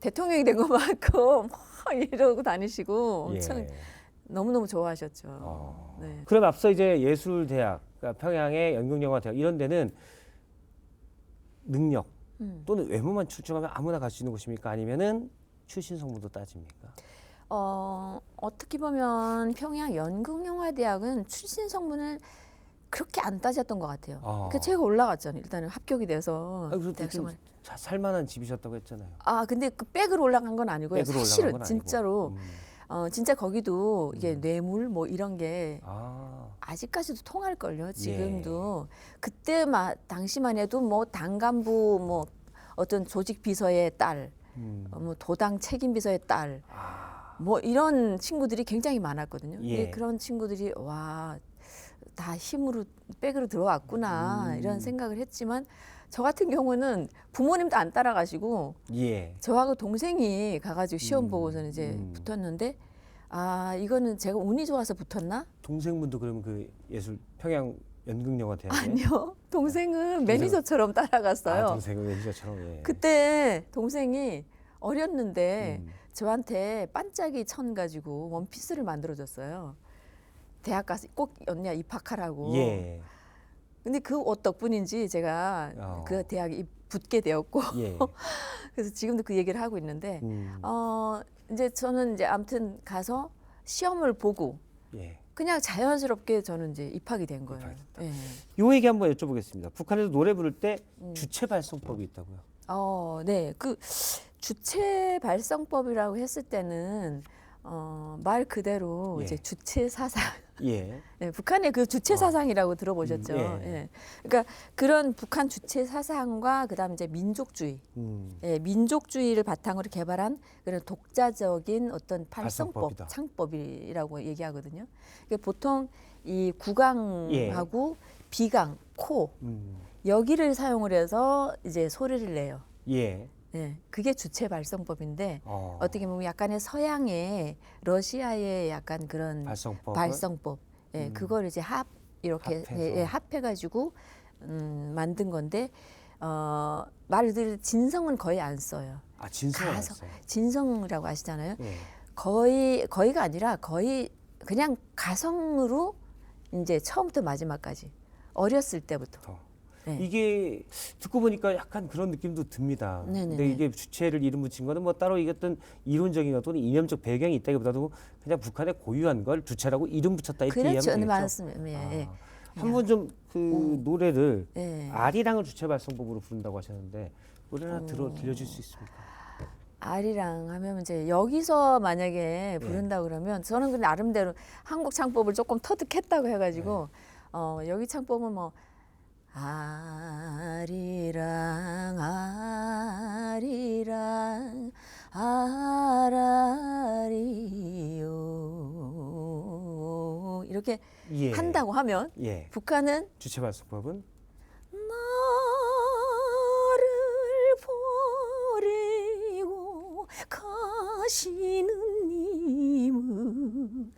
대통령이 된 것만큼 막 이러고 다니시고 엄청 너무너무 좋아하셨죠. 네. 그럼 앞서 이제 예술대학, 그러니까 평양의 연극영화대학 이런 데는 능력 또는 외모만 출중하면 아무나 갈 수 있는 곳입니까? 아니면은 출신 성분도 따집니까? 어떻게 보면 평양 연극영화대학은 출신 성분을 그렇게 안 따졌던 것 같아요. 그 제가 올라갔잖아요. 일단은 합격이 돼서 대학 생활. 살만한 집이셨다고 했잖아요. 근데 그 백으로 올라간 건 아니고요. 백으로 사실은 올라간 건 진짜로 진짜 거기도 이게 뇌물 뭐 이런 게 아직까지도 통할걸요. 지금도 그때 당시만 해도 뭐 당간부 뭐 어떤 조직 비서의 딸, 뭐 도당 책임 비서의 딸, 뭐 이런 친구들이 굉장히 많았거든요. 근데 그런 친구들이 다 힘으로 백으로 들어왔구나 이런 생각을 했지만 저 같은 경우는 부모님도 안 따라가시고 저하고 동생이 가가지고 시험 보고서는 이제 붙었는데 이거는 제가 운이 좋아서 붙었나? 동생분도 그러면 그 예술 평양 연극영화대학에? 아니요. 동생은 매니저처럼 따라갔어요. 동생은 매니저처럼. 그때 동생이 어렸는데 저한테 반짝이 천 가지고 원피스를 만들어줬어요. 대학 가서 꼭 언니야 입학하라고. 근데 그 옷 덕분인지 제가 그 대학에 붙게 되었고 그래서 지금도 그 얘기를 하고 있는데 이제 저는 이제 아무튼 가서 시험을 보고 예. 그냥 자연스럽게 저는 이제 입학이 된 거예요. 예. 요 얘기 한번 여쭤보겠습니다. 북한에서 노래 부를 때 주체 발성법이 있다고요. 네. 그 주체 발성법이라고 했을 때는 말 그대로 예. 이제 주체 사상. 예. 네, 북한의 그 주체 사상이라고 들어보셨죠. 예. 예. 그러니까 그런 북한 주체 사상과 그다음 이제 민족주의, 예, 민족주의를 바탕으로 개발한 그런 독자적인 어떤 발성법, 발성법이다. 창법이라고 얘기하거든요. 그러니까 보통 이 구강하고 비강, 코 여기를 사용을 해서 이제 소리를 내요. 예. 예, 그게 주체 발성법인데 어떻게 보면 약간의 서양의 러시아의 약간 그런 발성법. 예, 그걸 이제 이렇게 합해서. 예, 합해가지고 만든 건데 말 그대로 진성은 거의 안 써요. 아, 진성 안 써요. 진성이라고 아시잖아요. 예. 거의가 아니라 거의 그냥 가성으로 이제 처음부터 마지막까지 어렸을 때부터. 네. 이게 듣고 보니까 약간 그런 느낌도 듭니다. 네네네. 근데 이게 주체를 이름 붙인 거는 뭐 따로 이게 어떤 이론적인 어떤 이념적 배경이 있다기보다도 그냥 북한의 고유한 걸 주체라고 이름 붙였다 이렇게 그렇죠. 이해하면 되겠죠. 맞습니다. 예, 예. 한번 좀 그 노래를 예. 아리랑을 주체 발성법으로 부른다고 하셨는데 노래 하나 들려줄 수 있습니까? 아리랑 하면 이제 여기서 만약에 부른다 그러면 저는 근데 나름대로 한국 창법을 조금 터득했다고 해가지고 여기 창법은 뭐 아리랑 아리랑 아라리요 이렇게 예. 한다고 하면 예. 북한은 주체 발성법은 나를 버리고 가시는 님은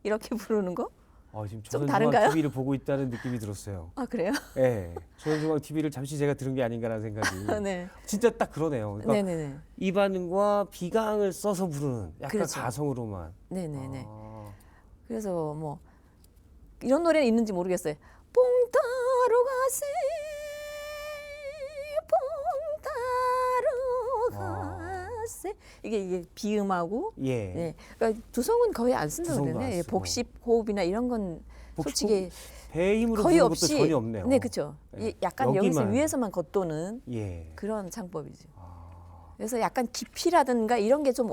이렇게 부르는 거? 지금 좀 조선중앙 다른가요? TV를 보고 있다는 느낌이 들었어요. 아 그래요? 예. 조선중앙 TV를 잠시 제가 들은 게 아닌가라는 생각이. 네. 진짜 딱 그러네요. 그러니까 네네네. 이 반응과 비강을 써서 부르는 약간 그렇죠. 가성으로만. 네네네. 아, 그래서 뭐 이런 노래는 있는지 모르겠어요. 뽕 따러 가세, 뽕 따러 가세. 이게 비음하고 예. 네. 그러니까 두성은 거의 안 쓴다고 두성도 그러네. 안 예, 쓰고. 복십 호흡이나 이런 건 솔직히 배의 힘으로 거의 부르는 것도 없이 전혀 없네요. 네, 그렇죠. 예. 약간 여기서 여기만. 위에서만 겉도는 예. 그런 창법이죠. 아, 그래서 약간 깊이라든가 이런 게 좀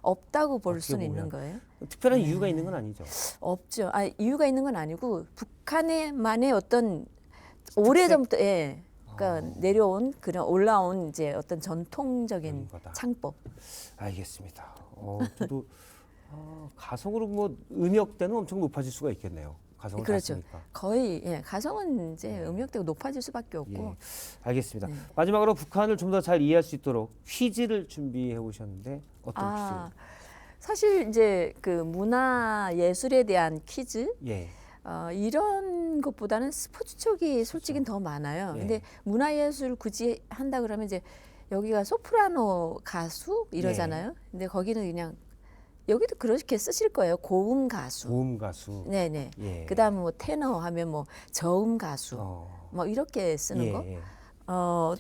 없다고 볼 어떻게 수는 있는 보면. 거예요. 특별한 이유가 있는 건 아니죠. 없죠. 이유가 있는 건 아니고 북한의만의 어떤 오래전부터 그러니까 내려온 그런 올라온 이제 어떤 전통적인 거다. 창법. 알겠습니다. 저도 가성으로 뭐 음역대는 엄청 높아질 수가 있겠네요. 가성을 그렇죠. 땄으니까. 거의 가성은 이제 음역대가 높아질 수밖에 없고. 예. 알겠습니다. 네. 마지막으로 북한을 좀 더 잘 이해할 수 있도록 퀴즈를 준비해 오셨는데 어떤 퀴즈를? 사실 이제 그 문화 예술에 대한 퀴즈 예. 이런 것보다는 스포츠 쪽이 솔직히 더 많아요. 예. 근데 문화예술 굳이 한다 그러면 이제 여기가 소프라노 가수 이러잖아요. 근데 거기는 그냥 여기도 그렇게 쓰실 거예요. 고음 가수. 고음 가수. 네네. 예. 그다음 뭐 테너 하면 뭐 저음 가수. 뭐 이렇게 쓰는 예, 거. 예.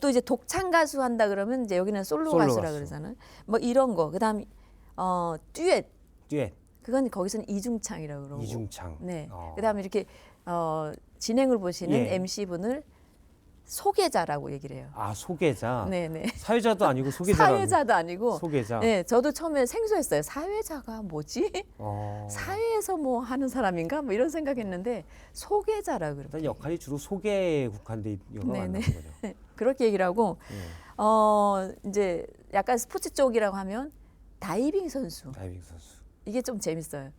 또 이제 독창 가수 한다 그러면 이제 여기는 솔로 솔로 가수라 가수. 그러잖아요. 뭐 이런 거. 그다음 듀엣. 듀엣. 그건 거기서는 이중창이라고 그러고. 이중창. 네. 그다음에 이렇게 진행을 보시는 예. MC분을 소개자라고 얘기를 해요. 소개자. 네네. 사회자도 아니고 소개자라는. 사회자도 아니고. 소개자. 네, 저도 처음에 생소했어요. 사회자가 뭐지? 사회에서 뭐 하는 사람인가? 뭐 이런 생각했는데 소개자라 그래요. 일단 역할이 주로 소개에 국한돼 있는 거 맞는 거죠. 그렇게 얘기를 하고 예. 이제 약간 스포츠 쪽이라고 하면 다이빙 선수. 다이빙 선수. 이게 좀 재밌어요.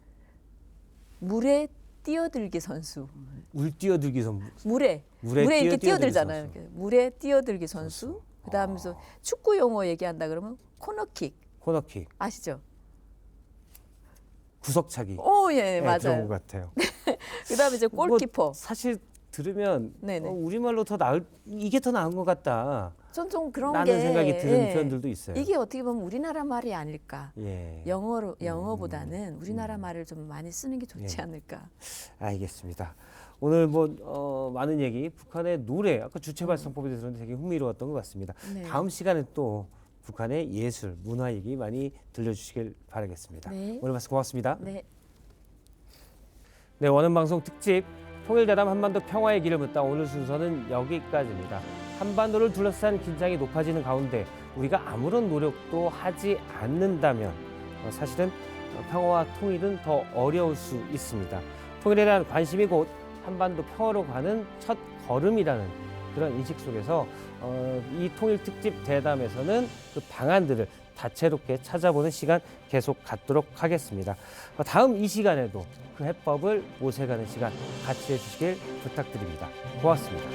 물에 뛰어들기 선수. 물 뛰어들기 선수. 물에 이렇게 뛰어들잖아요. 선수. 이렇게 물에 뛰어들기 선수. 그다음에서 축구 용어 얘기한다 그러면 코너킥 코너킥. 아시죠? 구석차기. 오, 예, 네, 맞아요. 들어본 것 같아요. 그다음에 이제 골키퍼. 뭐 사실 들으면 네네. 우리말로 더 나을 이게 더 나은 것 같다. 전 좀 그런 라는 게 생각이 드는 예, 표현들도 있어요. 이게 어떻게 보면 우리나라 말이 아닐까. 예. 영어보다는 우리나라 말을 좀 많이 쓰는 게 좋지 예. 않을까. 알겠습니다. 오늘 뭐 많은 얘기 북한의 노래 아까 주체 발성법에 대해서는 되게 흥미로웠던 것 같습니다. 네. 다음 시간에 또 북한의 예술, 문화 얘기 많이 들려주시길 바라겠습니다. 네. 오늘 말씀 고맙습니다. 네. 네, 원음방송 특집 통일대담 한반도 평화의 길을 묻다 오늘 순서는 여기까지입니다. 한반도를 둘러싼 긴장이 높아지는 가운데 우리가 아무런 노력도 하지 않는다면 사실은 평화와 통일은 더 어려울 수 있습니다. 통일에 대한 관심이 곧 한반도 평화로 가는 첫 걸음이라는 그런 인식 속에서 이 통일 특집 대담에서는 그 방안들을 다채롭게 찾아보는 시간 계속 갖도록 하겠습니다. 다음 이 시간에도 그 해법을 모색하는 시간 같이 해주시길 부탁드립니다. 고맙습니다.